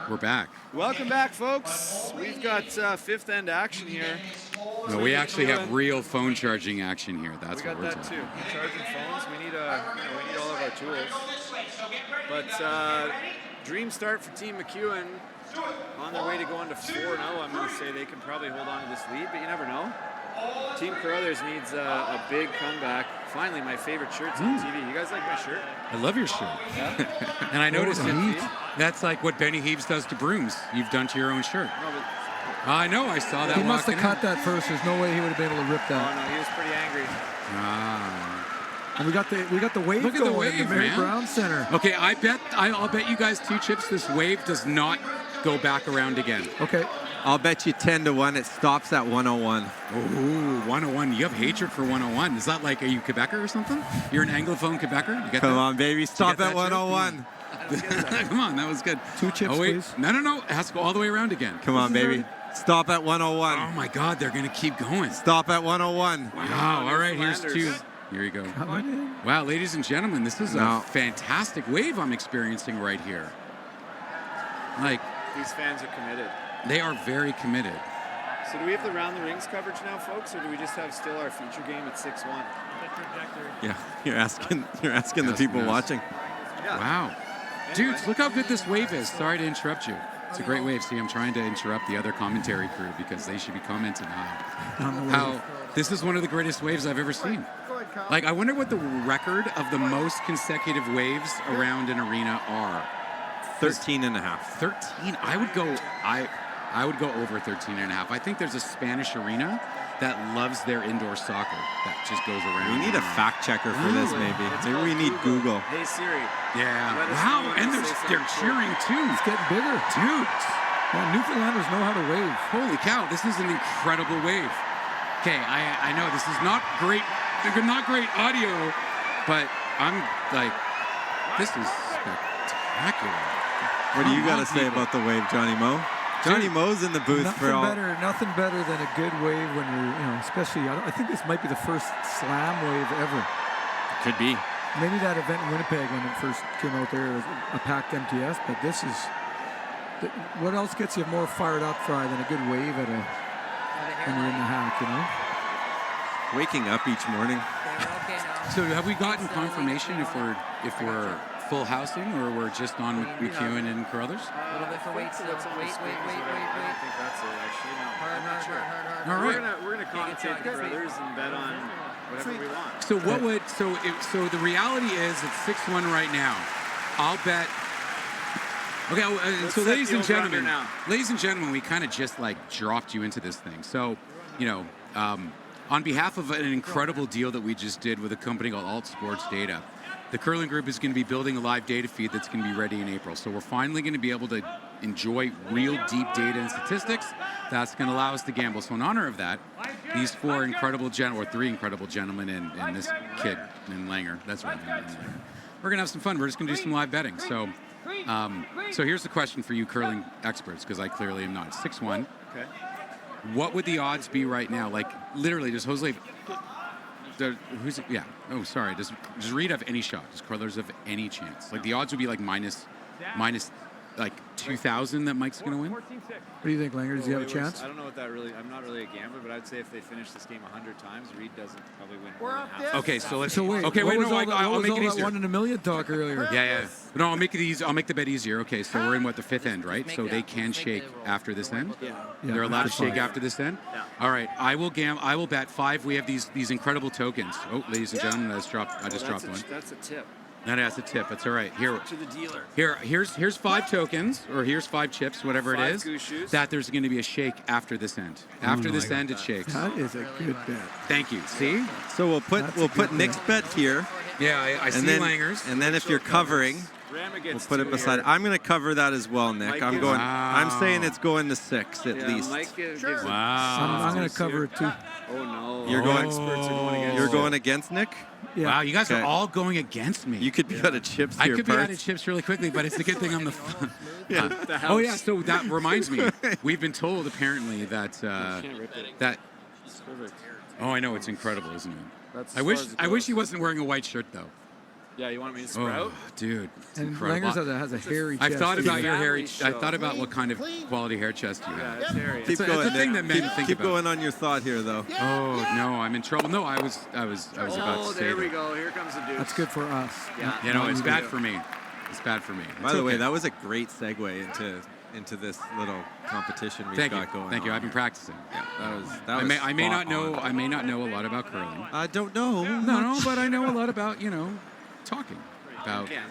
We're back. Welcome back, folks. We've got 5th end action here. No, we actually have real phone charging action here. That's what we're talking. talking. We got that too. Charging phones. We need all of our tools. But dream start for Team McEwen. On their way to going to 4-0, I'm going to say they can probably hold on to this lead, but you never know. Team Carruthers needs a big comeback. Finally, my favorite shirt's on TV. You guys like my shirt? I love your shirt. Yeah? And I noticed that's like what Benny Heaves does to brooms. You've done to your own shirt. No, but I know, I saw that. He must have cut that first. There's no way he would have been able to rip that. Oh no, he was pretty angry. Ah. And we got the wave. Look at the wave, at the Mary man. Brown Center. Okay, I'll bet you guys 2 chips. This wave does not go back around again. Okay. I'll bet you 10 to 1 it stops at 101. Ooh, 101. You have hatred for 101. Is that like, are you Quebecer or something? You're an Anglophone Quebecer? You get Come that? on, baby. Stop at 101. Come on, that was good. 2 chips, oh, wait. please. No. It has to go all the way around again. Come on, baby. Stop at 101. Oh, my God. They're going to keep going. Stop at 101. Wow. All right. Here's 2. Here you go. Wow, ladies and gentlemen, this is a fantastic wave I'm experiencing right here. Like, these fans are committed. They are very committed. So do we have the round the rings coverage now, folks, or do we just have still our feature game at 6-1? Yeah, you're asking the people watching. Yeah. Wow. Dudes, look how good this wave is. Sorry to interrupt you. It's a great wave. See, I'm trying to interrupt the other commentary crew because they should be commenting how this is one of the greatest waves I've ever seen. Like, I wonder what the record of the most consecutive waves around an arena are. 13 and a half. 13? I would go over 13 and a half. I think there's a Spanish arena that loves their indoor soccer that just goes around. We need a fact checker for this, maybe. Maybe we need Google. Hey, Siri. Yeah. Wow, and they're cheering too. It's getting bigger. Dudes. Well, Newfoundlanders know how to wave. Holy cow, this is an incredible wave. Okay, I know this is not great audio, but I'm like, this is spectacular. What do you got to say about the wave, Johnny Mo? Johnny Mo's in the booth for all. Nothing better than a good wave when you're, especially, I think this might be the first slam wave ever. Could be. Maybe that event in Winnipeg when it first came out there was a packed MTS, but this is, what else gets you more fired up, Fry, than a good wave when you're in the hack, Waking up each morning. So have we gotten confirmation if we're full housing or we're just on McEwen and Carruthers? A little bit for weight still. Wait. I don't think that's it, actually. No, I'm not sure. All right. We're gonna commentate the Carruthers and bet on whatever we want. So what would so the reality is it's 6-1 right now. I'll bet. Okay, so ladies and gentlemen, we kind of just like dropped you into this thing. So, on behalf of an incredible deal that we just did with a company called Alt Sports Data, the Curling Group is going to be building a live data feed that's going to be ready in April. So we're finally going to be able to enjoy real deep data and statistics. That's going to allow us to gamble. So in honor of that, these 3 incredible gentlemen and this kid named Langer, that's right, we're going to have some fun. We're just going to do some live betting. So here's the question for you curling experts, because I clearly am not. It's 6-1. Okay. What would the odds be right now? Like, literally, does Jose... Does Reed have any shot? Does Carruthers have any chance? Like, the odds would be like minus like 2,000 that Mike's going to win? What do you think, Langer? Does he have a chance? I don't know what that really... I'm not really a gambler, but I'd say if they finish this game 100 times, Reed doesn't probably win. Okay, so let's... I'll make it easier. 1 in a million talk earlier. Yeah. No, I'll make it easy. I'll make the bet easier. Okay, so we're in, the 5th end, right? So they can shake after this end? Yeah. They're allowed to shake after this end? Yeah. All right, I will bet 5. We have these incredible tokens. Oh, ladies and gentlemen, I just dropped one. That's a tip. No, that's a tip. That's all right. Here, to the dealer. Here's 5 tokens, or here's 5 chips, whatever it is. Gooshes. That there's going to be a shake after this end. After this end, it shakes. That is a good bet. Thank you. See? So we'll put Nick's bet here. Yeah, I see Langer's. And then if you're covering, we'll put it beside. I'm going to cover that as well, Nick. I'm saying it's going to 6 at least. Wow. I'm going to cover it too. Oh no. You're going against Nick? Yeah. Wow, you guys are all going against me. You could be out of chips here, I could be out of chips really quickly, but it's a good thing I'm the fun. So that reminds me. We've been told, apparently, that... Oh, I know. It's incredible, isn't it? I wish he wasn't wearing a white shirt, though. Yeah, you want me to sprout? Oh, dude, it's and incredible. Langers has a hairy chest. I've thought about your hairy... I thought about what kind of quality hair chest you have. Yeah, it's hairy. Keep going, it's a thing that men think Keep about. going on your thought here, though. Oh, no, I'm in trouble. No, I was about to say there we go. Here comes the dude. That's good for us. Yeah. It's bad for me. It's bad for me. By the way, that was a great segue into this little competition we've got going on. Thank you. I've been practicing. Yeah, that was I may not know a lot about curling. I don't know. No, but I know a lot about, talking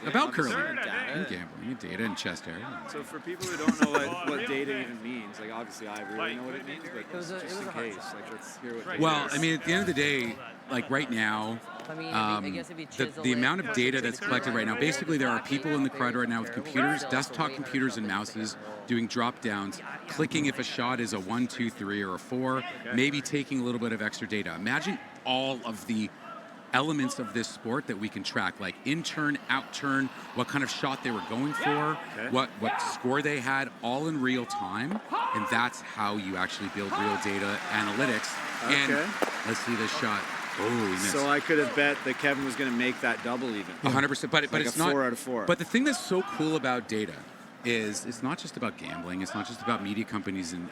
about curling and gambling and data and chest hair. So for people who don't know what data even means, like obviously I really know what it means, but just in case, like let's hear what. Well, I mean, at the end of the day, like right now, the amount of data that's collected right now, basically there are people in the crowd right now with computers, desktop computers and mouses, doing drop downs, clicking if a shot is a 1, 2, 3, or a 4, maybe taking a little bit of extra data. Imagine all of the elements of this sport that we can track, like in turn, out turn, what kind of shot they were going for, what score they had, all in real time, and that's how you actually build real data analytics. And let's see this shot. Oh, he missed. So I could have bet that Kevin was going to make that double even. 100%, but like it's a not 4 out of 4. But the thing that's so cool about data is it's not just about gambling. It's not just about media companies and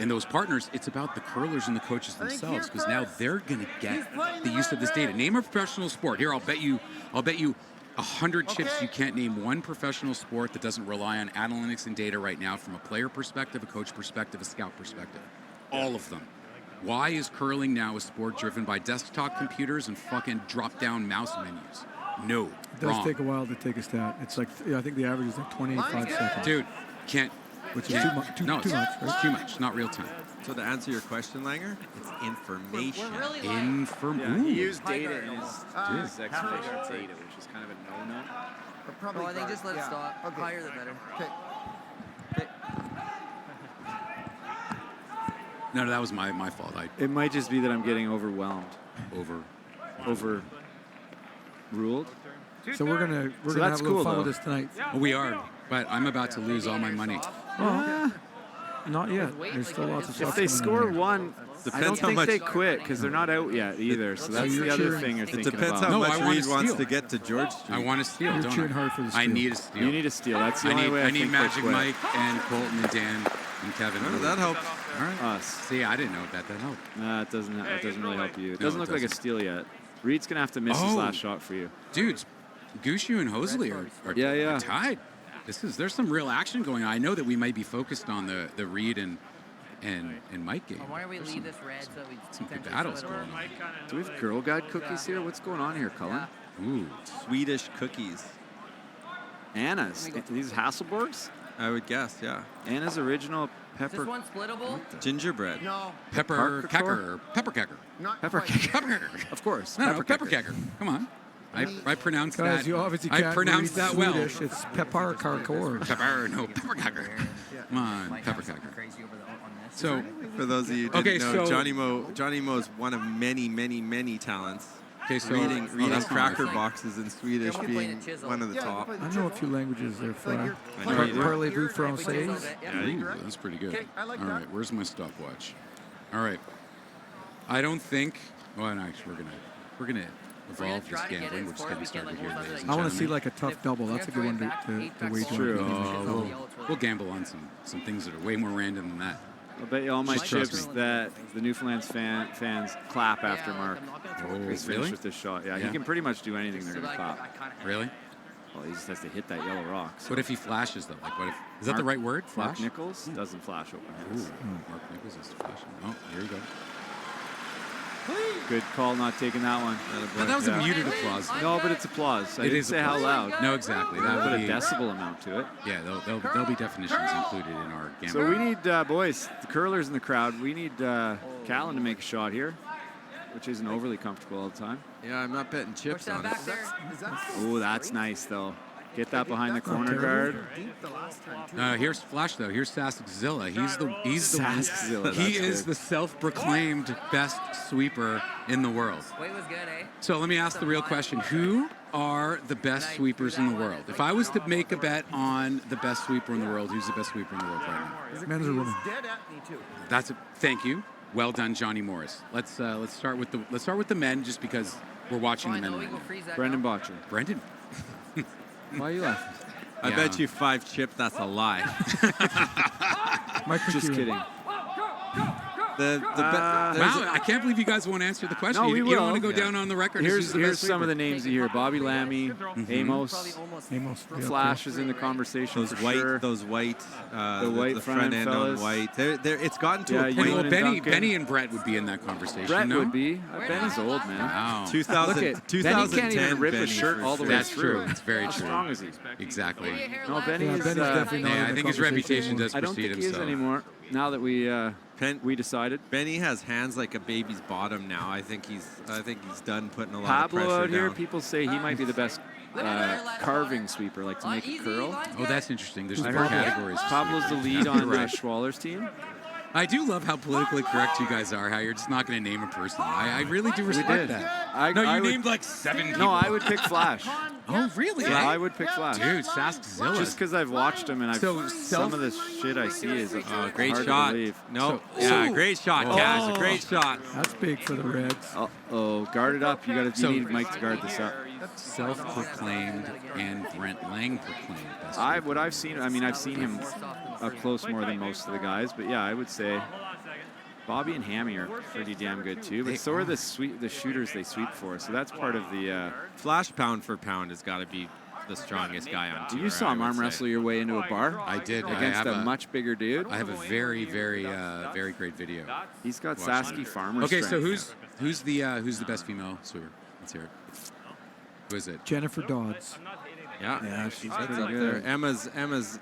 those partners. It's about the curlers and the coaches themselves, because now they're going to get the use of this data. Name a professional sport. Here, I'll bet you 100 chips you can't name one professional sport that doesn't rely on analytics and data right now from a player perspective, a coach perspective, a scout perspective. All of them. Why is curling now a sport driven by desktop computers and fucking drop-down mouse menus? No, It does take a while to take a stat. It's like, I think the average is like 25 seconds. Dude, can't. Which is too much. It's too much. Not real time. So to answer your question, Langer, it's information. Information. He used data in his explanation of data, which is kind of a no-no. Well, I think just let it stop. Higher the better. Okay. No, that was my fault. It might just be that I'm getting overwhelmed. Overruled. So we're gonna So have that's a little cool, fun though. with this tonight. We are, but I'm about to lose all my money. Well, not yet. There's still lots of stuff. If they score one, I don't Depends how think much- they quit because they're not out yet either. So that's the other thing you're It thinking depends about. how No, I much wanna Reed wants steal. to get to George Street. I want to steal. You're don't cheering I? hard for the I steal. need a steal. You need a steal. That's the only way I need think they Magic quit. Mike and Colton and Dan and Kevin. Oh, that helps. All right. Us. See, I didn't know that helped. Nah, it doesn't. It doesn't really help you. It No, doesn't it look like a doesn't. steal yet. Reed's gonna have to miss his Oh. last shot for you. Dudes, Gushu and Hosley are tied. There's some real action going on. I know that we might be focused on the Reed and Mike game. Why don't we leave this red so we Some good battles going on. Do we have Girl Guide cookies here? What's going on here, Cullen? Ooh, Swedish cookies. Anna's. These Hasselborgs? I would guess, yeah. Anna's original Is pepper. this one splittable? Gingerbread. No. pepper Parker kecker, pepper kecker, Pepper cake. pepper kecker. Of course. No, pepper kecker. Come on. I pronounced Guys, that. you obviously I can't pronounced read that well. Swedish. It's Pepar Karkor. Pepper, no, pepper kecker. Come on, pepper kecker. So, For those of you who Okay, didn't know, so- Johnny Mo's one of many, many, many talents. okay, so Reading that's not cracker my thing. boxes in Swedish Yeah, we being played at Chisholm. one of the top. I know a few languages there, Fry. I know you do. Parlez-vous français? Ooh, that's pretty good. All right, where's my stopwatch? All right. I don't think. Well, no, actually, we're gonna evolve this gambling. We're just getting started here, ladies and I want to see gentlemen. like a tough double. That's a good one to wager True. on. We'll gamble on some things that are way more random than that. I'll bet you all my Just trust chips me. that the Newfoundlands fans clap after Mark Oh, is finished really? with this shot. Yeah, Yeah. he can pretty much do anything. They're gonna clap. Really? Well, he just has to hit that yellow rock. So What if he flashes though? Like, what if? Is that the Mark- right word? Mark Flash? Nichols doesn't flash open Ooh, hands. Mark Nichols is flashing. Oh, here you go. Good call, not taking that one. But that was a muted applause. No, but it's applause. I It didn't is say how applause. loud. No, exactly. Put That a would be decibel amount to it. Yeah, there'll be definitions included in our gambling. So we need, boys, the curlers in the crowd, we need Callan to make a shot here, which isn't overly comfortable all the time. Yeah, I'm not betting chips on it. Oh, that's nice, though. Get that behind the corner guard. Here's Flash though. Here's Saskzilla. Saskzilla, He that's is good. the self-proclaimed best sweeper in the world. Weight was good, eh? So let me ask the real question: who are the best sweepers in the world? If I was to make a bet on the best sweeper in the world, who's the best sweeper in the world right now? Men's or women? Thank you. Well done, Johnny Morris. Let's start with the men, just because we're watching the men right now. Brendan Botcher. Brendan. Why are you laughing? I Yeah. bet you 5 chip. That's a lie. Just kidding. Wow, I can't believe you guys won't answer the question. No, you, we you don't will. want to go down on the record. as Here's who's the best some of sweeper. the names you hear. Bobby Lammy, Amos. Amos. Yeah, Flash is in the conversation Those for white, sure. the white the front end fellas. on white. It's gotten to Yeah, a you point. know, Well, Duncan. Benny and Brett would be in that conversation. Brett no? would be. Benny's old, man. Wow. 2000, Look at 2010 Benny can't even rip Benny his shirt for all the way sure. That's through. true. It's very How true. strong is he? Exactly. No, Benny Yeah, is. Benny's definitely not Yeah, in I the think his conversation reputation anymore. does I don't precede think he is himself. anymore. Now that we decided. Benny has hands like a baby's bottom now. I think he's done putting a lot Pablo of pressure out here, down. people say he might be the best carving sweeper, like to make a curl. Oh, that's interesting. There's I different heard categories. Pablo's the lead on Right. Schwaller's team. I do love how politically correct you guys are, how you're just not going to name a person. I really do respect that. No, you named like 7 people. No, I would pick Flash. Oh, really? Yeah, I would pick Flash. Dude, Saskzilla. Just because I've watched him and some of the shit I see is great hard shot. to believe. No, great shot, Kaz. Great shot. That's big for the Reds. Oh, guard it up. You need Mike to guard this up. Self-proclaimed and Brent Lang proclaimed. What I've seen, I've seen him up close more than most of the guys, but yeah, I would say Bobby and Hammy are pretty damn good too. But so are the shooters they sweep for. So that's part of the Flash pound for pound has got to be the strongest guy on tour. You saw him arm wrestle your way into a bar? I did. Against a much bigger dude? I have a very, very, very great video. He's got Sasky Farmer Okay, so strength. who's the best female swimmer? Let's hear it. Who is it? Jennifer Dodds. Yeah, she's up pretty there. good. Emma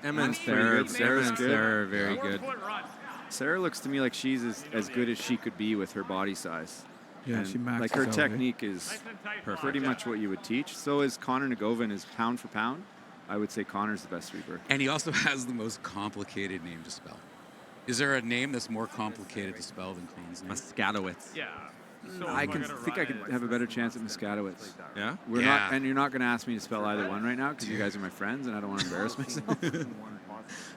and Sarah are very good. Sarah looks to me like she's as good as she could be with her body size. Yeah, and she maxes like her out, technique is pretty much what you would teach. So is Connor Nagovin is pound for pound. I would say Connor's the best sweeper. And he also has the most complicated name to spell. Is there a name that's more complicated to spell than Colin's name? Muscatowitz. Yeah. I think I could have a better chance at Muscatowitz. Yeah? And you're not going to ask me to spell either one right now because you guys are my friends and I don't want to embarrass myself.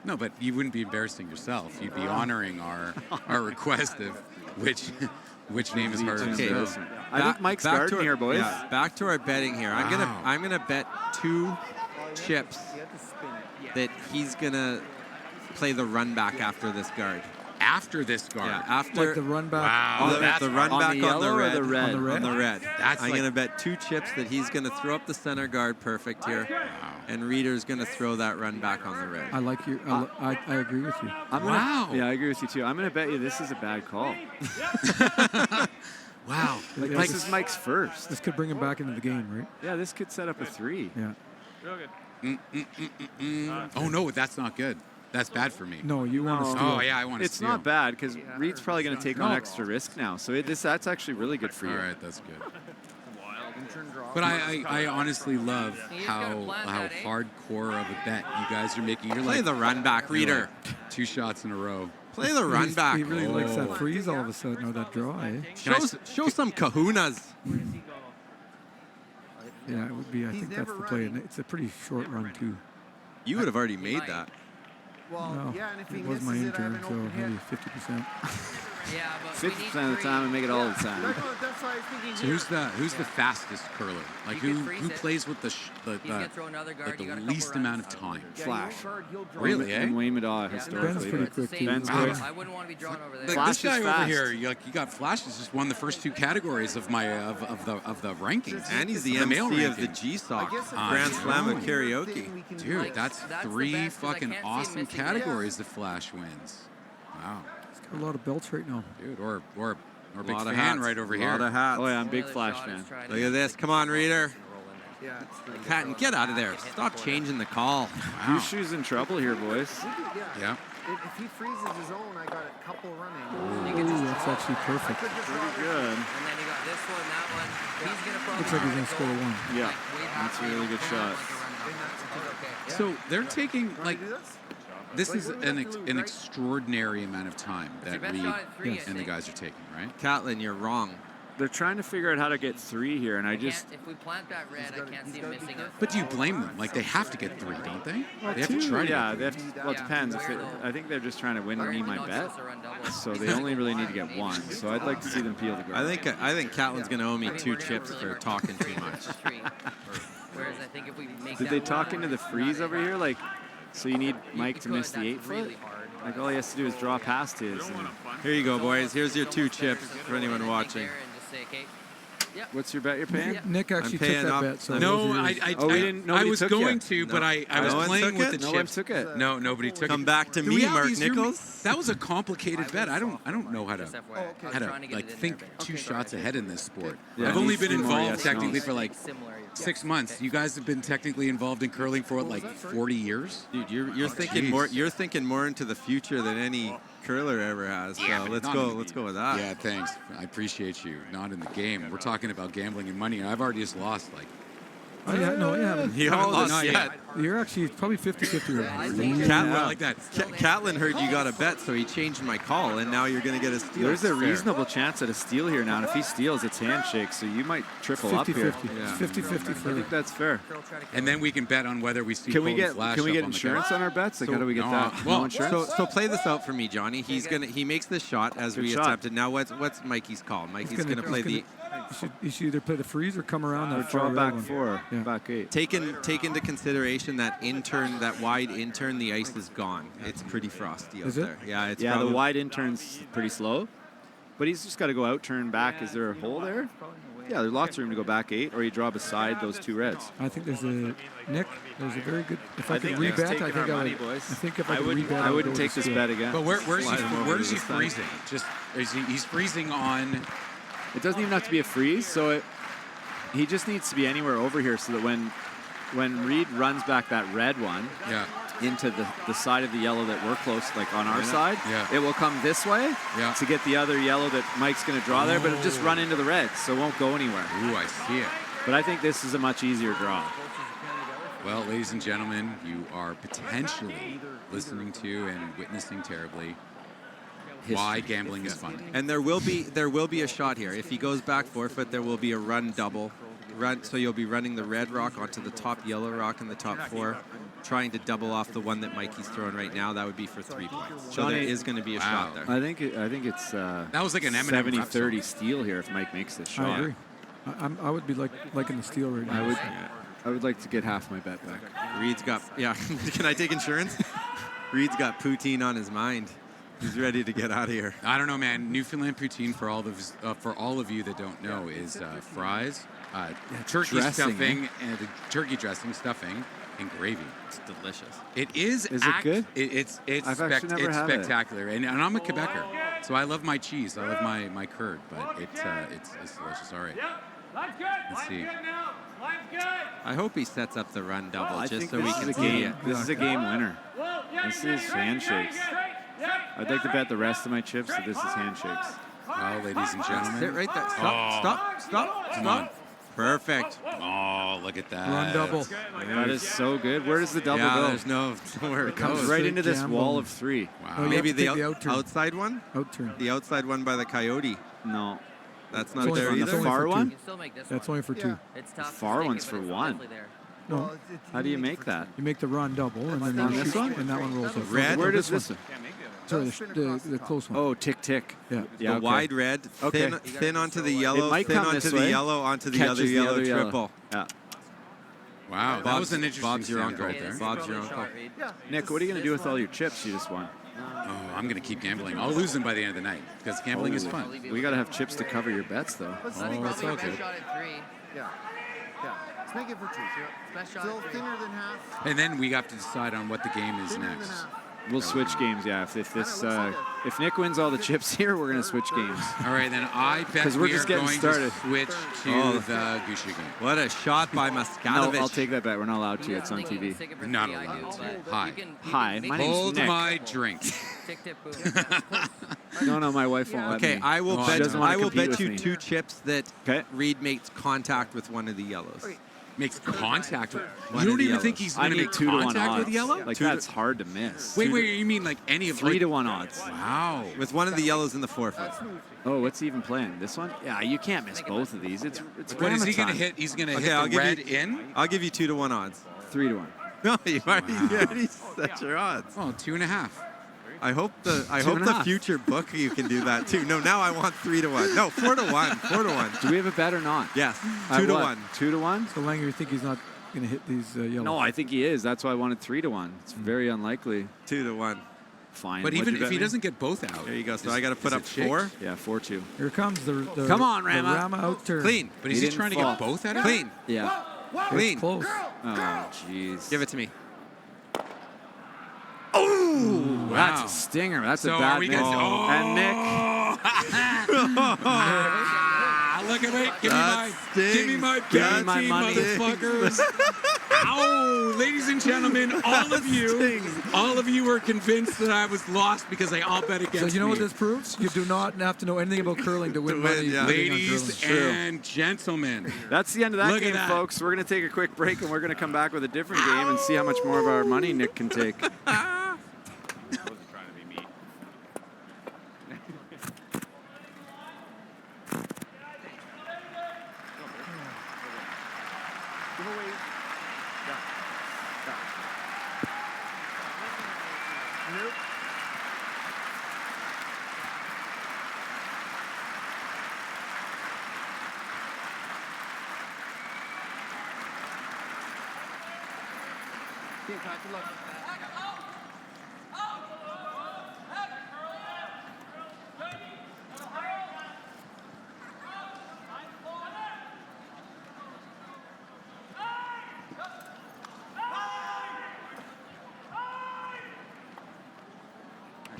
No, but you wouldn't be embarrassing yourself. You'd be honoring our request of which name is harder to spell. I think Mike's guarding here, boys. Yeah, back to our betting here. Wow. I'm gonna bet 2 chips that he's gonna play the run back after this guard. After this guard? Yeah, after Like the run back. Wow. the run back on the red. On the red. That's I'm gonna bet 2 chips that he's gonna throw up the center guard perfect here, and Reeder's gonna throw that run back on the red. I like you. I agree with you. Yeah, I agree with you too. I'm going to bet you this is a bad call. Wow. This is Mike's first. This could bring him back into the game, right? Yeah, this could set up a 3. Yeah. Real good. Oh, no, that's not good. That's bad for me. No, you want to steal. Oh, yeah, I want to It's steal. not bad because Reed's probably going to take on extra risk now. So that's actually really good for you. All right, that's good. But I honestly love how hardcore of a bet you guys are making. You're Play like the run back, Reeder. 2 shots in a row. Play the run back. He really likes that freeze all of a sudden, or that draw, eh? Show some kahunas. Yeah, it would be. I think that's the play. And it's a pretty short run, too. You would have already made that. No, it was my intern, so maybe 50%. Yeah, but 50% of the time, I make it all the time. So who's the fastest curler? Like who plays with the least amount of time? Flash. Really, eh? And Wayne Madaw historically. Ben's pretty quick, too. Ben's Wow. quick. I wouldn't want to be drawn over there. Like Flash this guy is over fast. here, you got Flash has just won the first 2 categories of my of the rankings. And he's the male MC of the ranking. GSOC Grand Slam of Karaoke. Dude, that's 3 fucking awesome categories that Flash wins. Wow. Got a lot of belts right now. Dude, or big Lot of fan hats. right over A here. lot of hats. Oh, yeah, I'm a big Flash fan. Look at this. Come on, Reeder. Patton, get out of there. Stop changing the call. Gushu's in trouble here, boys. Yeah. If he freezes his own, I got a couple running. Ooh, that's actually perfect. Pretty good. And then you got this one, that one. He's gonna probably Looks like he's going to score 1. Yeah, that's a really good shot. So they're taking like this is an extraordinary amount of time that best Reed shot at 3, I and the think. guys are taking, right? Catlin, you're wrong. They're trying to figure out how to get 3 here, and I just... If we plant that red, I can't see him missing it. But do you blame them? Like they have to get 3, don't they? They have to 2, try to yeah, get they have to, well, it depends. I think they're just trying to win me my bet, so they only really need to get 1. So I'd like to see them peel the ground. I think Catlin's going to owe me 2 chips for talking too much. Whereas I think if we make Did they talk into the freeze over here? Like, so you need Mike to miss the 8-foot? Like all he has to do is draw past his. And here you go, boys. Here's your 2 chips for anyone watching. What's your bet you're paying? Nick actually took that bet. So no, I was going to, but I was playing with the chips. No one took it. No, nobody took it. Come back to me, Mark Nichols. That was a complicated bet. I don't know how to like think 2 shots ahead in this sport. Yeah, I've only needs to been be more involved yes, technically no's. for like 6 months. You guys have been technically involved in curling for what, like 40 years? Dude, you're thinking geez. more. You're thinking more into the future than any curler ever has. So let's go with that. Yeah, thanks. I appreciate you. Not in the game. We're talking about gambling and money. I've already just lost like Oh, yeah, no, you haven't. You haven't lost yet. You're actually probably 50-50 right Catlin, I like that. Catlin heard you got a bet, so he changed my call, and now you're going to get a steal. There's a reasonable chance at a steal here now, and if he steals, it's handshake, so you might triple up here. 50-50. It's 50-50 for I think that's fair. And then we can bet on whether we see. Can we get insurance on our bets? Like, how do we get that? Well, no insurance? so play this out for me, Johnny. He makes this shot as we attempted. Now what's Mikey's call? Mikey's going to play the. You should either play the freeze or come around that draw far back one. 4, back 8. Take into consideration that wide intern, the ice is gone. It's pretty frosty out there. Yeah, it's the wide intern's pretty slow, but he's just got to go out, turn back. Is there a hole there? Yeah, there's lots of room to go back 8, or you draw beside those 2 reds. I think there's a There's a very good. If I could think rebet, taking I think our I money, would. boys. I think if I could wouldn't, rebet, I wouldn't take this bet again. But where's he freezing? Just he's freezing on. It doesn't even have to be a freeze, so he just needs to be anywhere over here so that when Reed runs back that red one into the side of the yellow that we're close, like on our side, it will come this way to get the other yellow that Mike's going to draw there, but it'll just run into the reds, so it won't go anywhere. Ooh, I see it. But I think this is a much easier draw. Well, ladies and gentlemen, you are potentially listening to and witnessing terribly why gambling is fun. And there will be a shot here. If he goes back 4 foot, there will be a run double. So you'll be running the red rock onto the top yellow rock in the top 4, trying to double off the one that Mikey's throwing right now. That would be for 3 points. So there is going to be a shot there. I think it's that was like an Eminem 70-30 steal here if Mike makes this shot. I agree. I would be liking the steal right now. I would like to get half my bet back. Reed's got Can I take insurance? Reed's got poutine on his mind. He's ready to get out of here. I don't know, man. Newfoundland poutine, for all of you that don't know, is fries, turkey dressing, stuffing, and turkey dressing, stuffing, and gravy. It's delicious. It is. Is it good? It's I've actually never had spectacular, and I'm a Quebecer, so I love my cheese. I love my curd, but it's delicious. All right. Let's see. I hope he sets up the run double just so we can see see it. This is a game winner. This is handshakes. I'd like to bet the rest of my chips that this is handshakes. Well, ladies and gentlemen. Sit right there. Stop. Come on. Perfect. Oh, look at that. Run double. That is so good. Where does the double go? There's nowhere it comes right into this wall of 3. Wow. Oh, Maybe the outturn. outside one? Outturn. The outside one by the Coyote. No. That's not there on either. the far one? That's only for 2. The far one's for 1. No. How do you make that? You make the run double, and then on you this shoot, one? and that one rolls up. Red? Where does this one? Sorry, the close one. Oh, tick. Yeah. The wide red, thin onto the yellow, thin onto the yellow, onto the other yellow triple. Yeah. Wow, that was an interesting Bob's your sample uncle. right there. Bob's your uncle. Nick, what are you going to do with all your chips you just won? Oh, I'm going to keep gambling. I'll lose them by the end of the night because gambling is fun. We got to have chips to cover your bets, though. Oh, that's all good. Yeah. Let's make it for 2. Still thinner than half. And then we have to decide on what the game is next. We'll switch games, yeah. If Nick wins all the chips here, we're going to switch games. All right, then I bet we're we just are getting going started. to switch to the Gusha game. What a shot by No, Muscadovich. I'll take that bet. We're not allowed to. It's on TV. Not allowed to. Hi. Hi, my name's Hold Nick. my drink. No, my wife won't let me. Okay, I will She doesn't wanna I will compete bet with you me. 2 chips that Reed makes contact with one of the yellows. Makes contact with. One You of don't the even yellows. think he's I going to need make 2 to 1 contact odds. with yellow? Like, that's hard to miss. Wait, you mean like any of 3 to 1 odds. Wow. With one of the yellows in the 4 foot. Oh, what's he even playing? This one? Yeah, you can't miss both of these. It's What is he going to Ramadan. hit? He's going to Okay, hit I'll the give red you- in? I'll give you 2 to 1 odds. 3 to 1. No, you already set your odds. Oh, 2.5. I hope the and a half. future book you can do that too. No, now I want 3 to 1. No, 4 to 1. 4 to 1. Do we have a bet or not? Yes. At 2 to what? 1. 2 to 1? So Langer, you think he's not going to hit these yellows? No, I think he is. That's why I wanted 3 to 1. It's very unlikely. 2 to 1. Fine. But What'd even you if bet he me? doesn't get both out. There you go. So I got to put is up it shake? 4. Yeah, 4-2. Here comes the Come on, Rama. The Rama outturn. Clean. But is he trying to get both out of it? Clean. Yeah. Clean. Close. Oh, jeez. Give it to me. Oh, that's Wow. a stinger. That's So a are bad we miss. gonna- Oh. And Nick. Look at me. Give me my Give me my money. motherfuckers. Ow! Ladies and gentlemen, all of you were convinced that I was lost because they all bet against me. So you know what this proves? You do not have to know anything about curling to win money. Ladies and gentlemen. That's the end of that Look at game, that. folks. We're going to take a quick break, and we're going to come back with a different game and see how much more of our money Nick can take.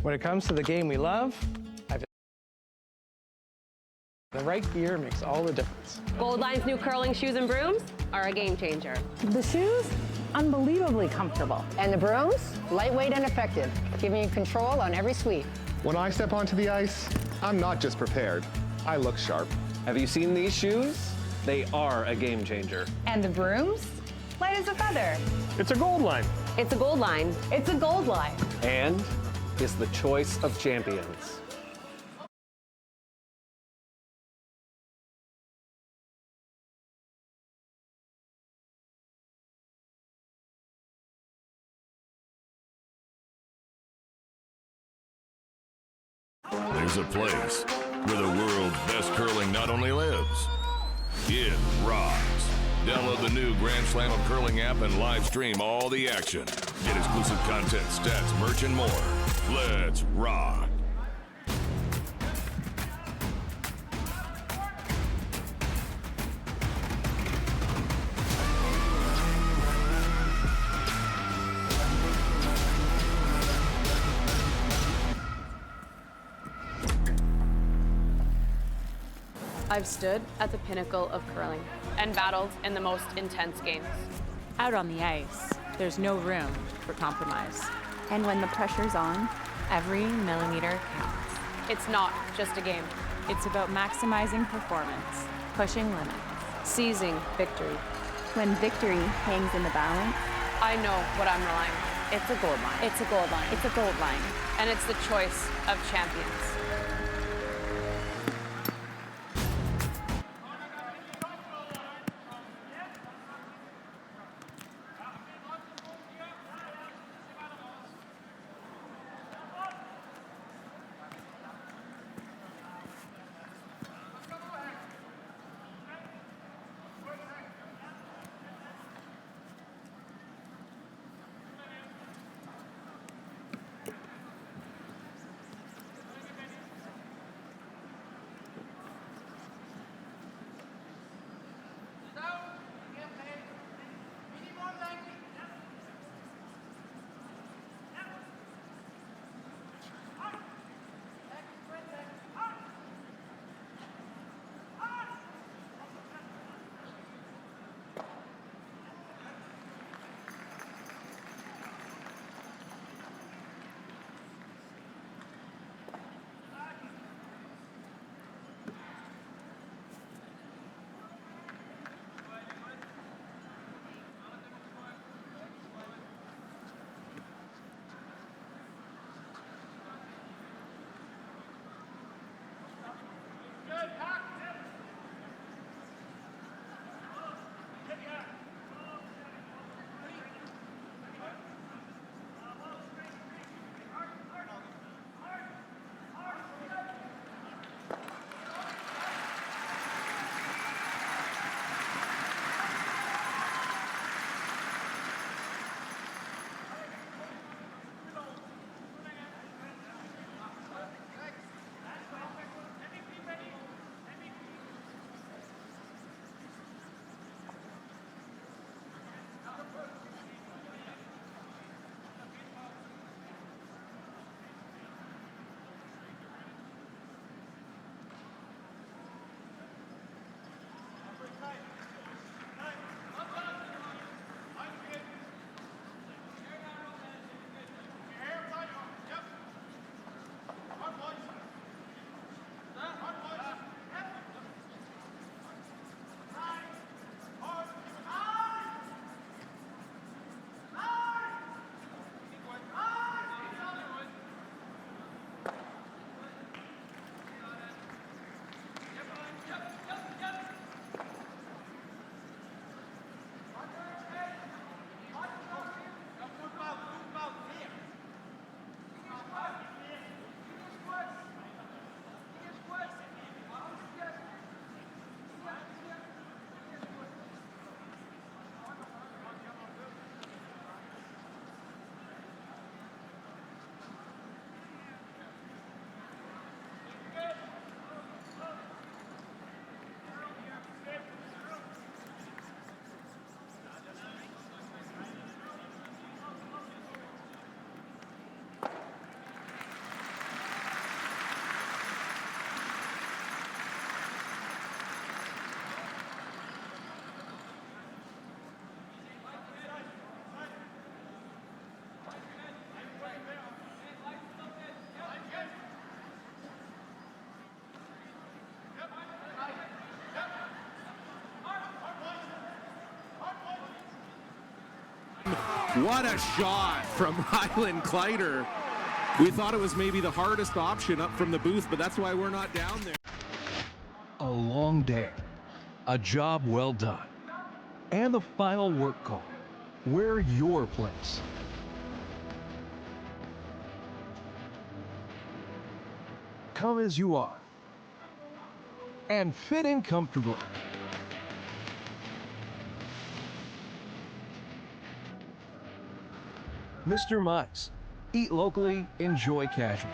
When it comes to the game we love, the right gear makes all the difference. Gold Line's new curling shoes and brooms are a game changer. The shoes, unbelievably comfortable. And the brooms, lightweight and effective, giving you control on every sweep. When I step onto the ice, I'm not just prepared, I look sharp. Have you seen these shoes? They are a game changer. And the brooms, light as a feather. It's a Gold Line. It's a Gold Line. It's a Gold Line. And is the choice of champions. There's a place where the world's best curling not only lives, it rocks. Download the new Grand Slam of Curling app and live stream all the action. Get exclusive content, stats, merch, and more. Let's rock. I've stood at the pinnacle of curling and battled in the most intense games. Out on the ice, there's no room for compromise. And when the pressure's on, Every millimeter counts. It's not just a game. It's about maximizing performance, pushing limits, seizing victory. When victory hangs in the balance, I know what I'm relying on. It's a gold line. It's a gold line. It's a gold line. And it's the choice of champions. What a shot from Ryland Kleider. We thought it was maybe the hardest option up from the booth, but that's why we're not down there. A long day, a job well done, and the final work call. We're your place. Come as you are and fit in comfortably. Mr. Mice. Eat locally, enjoy casual.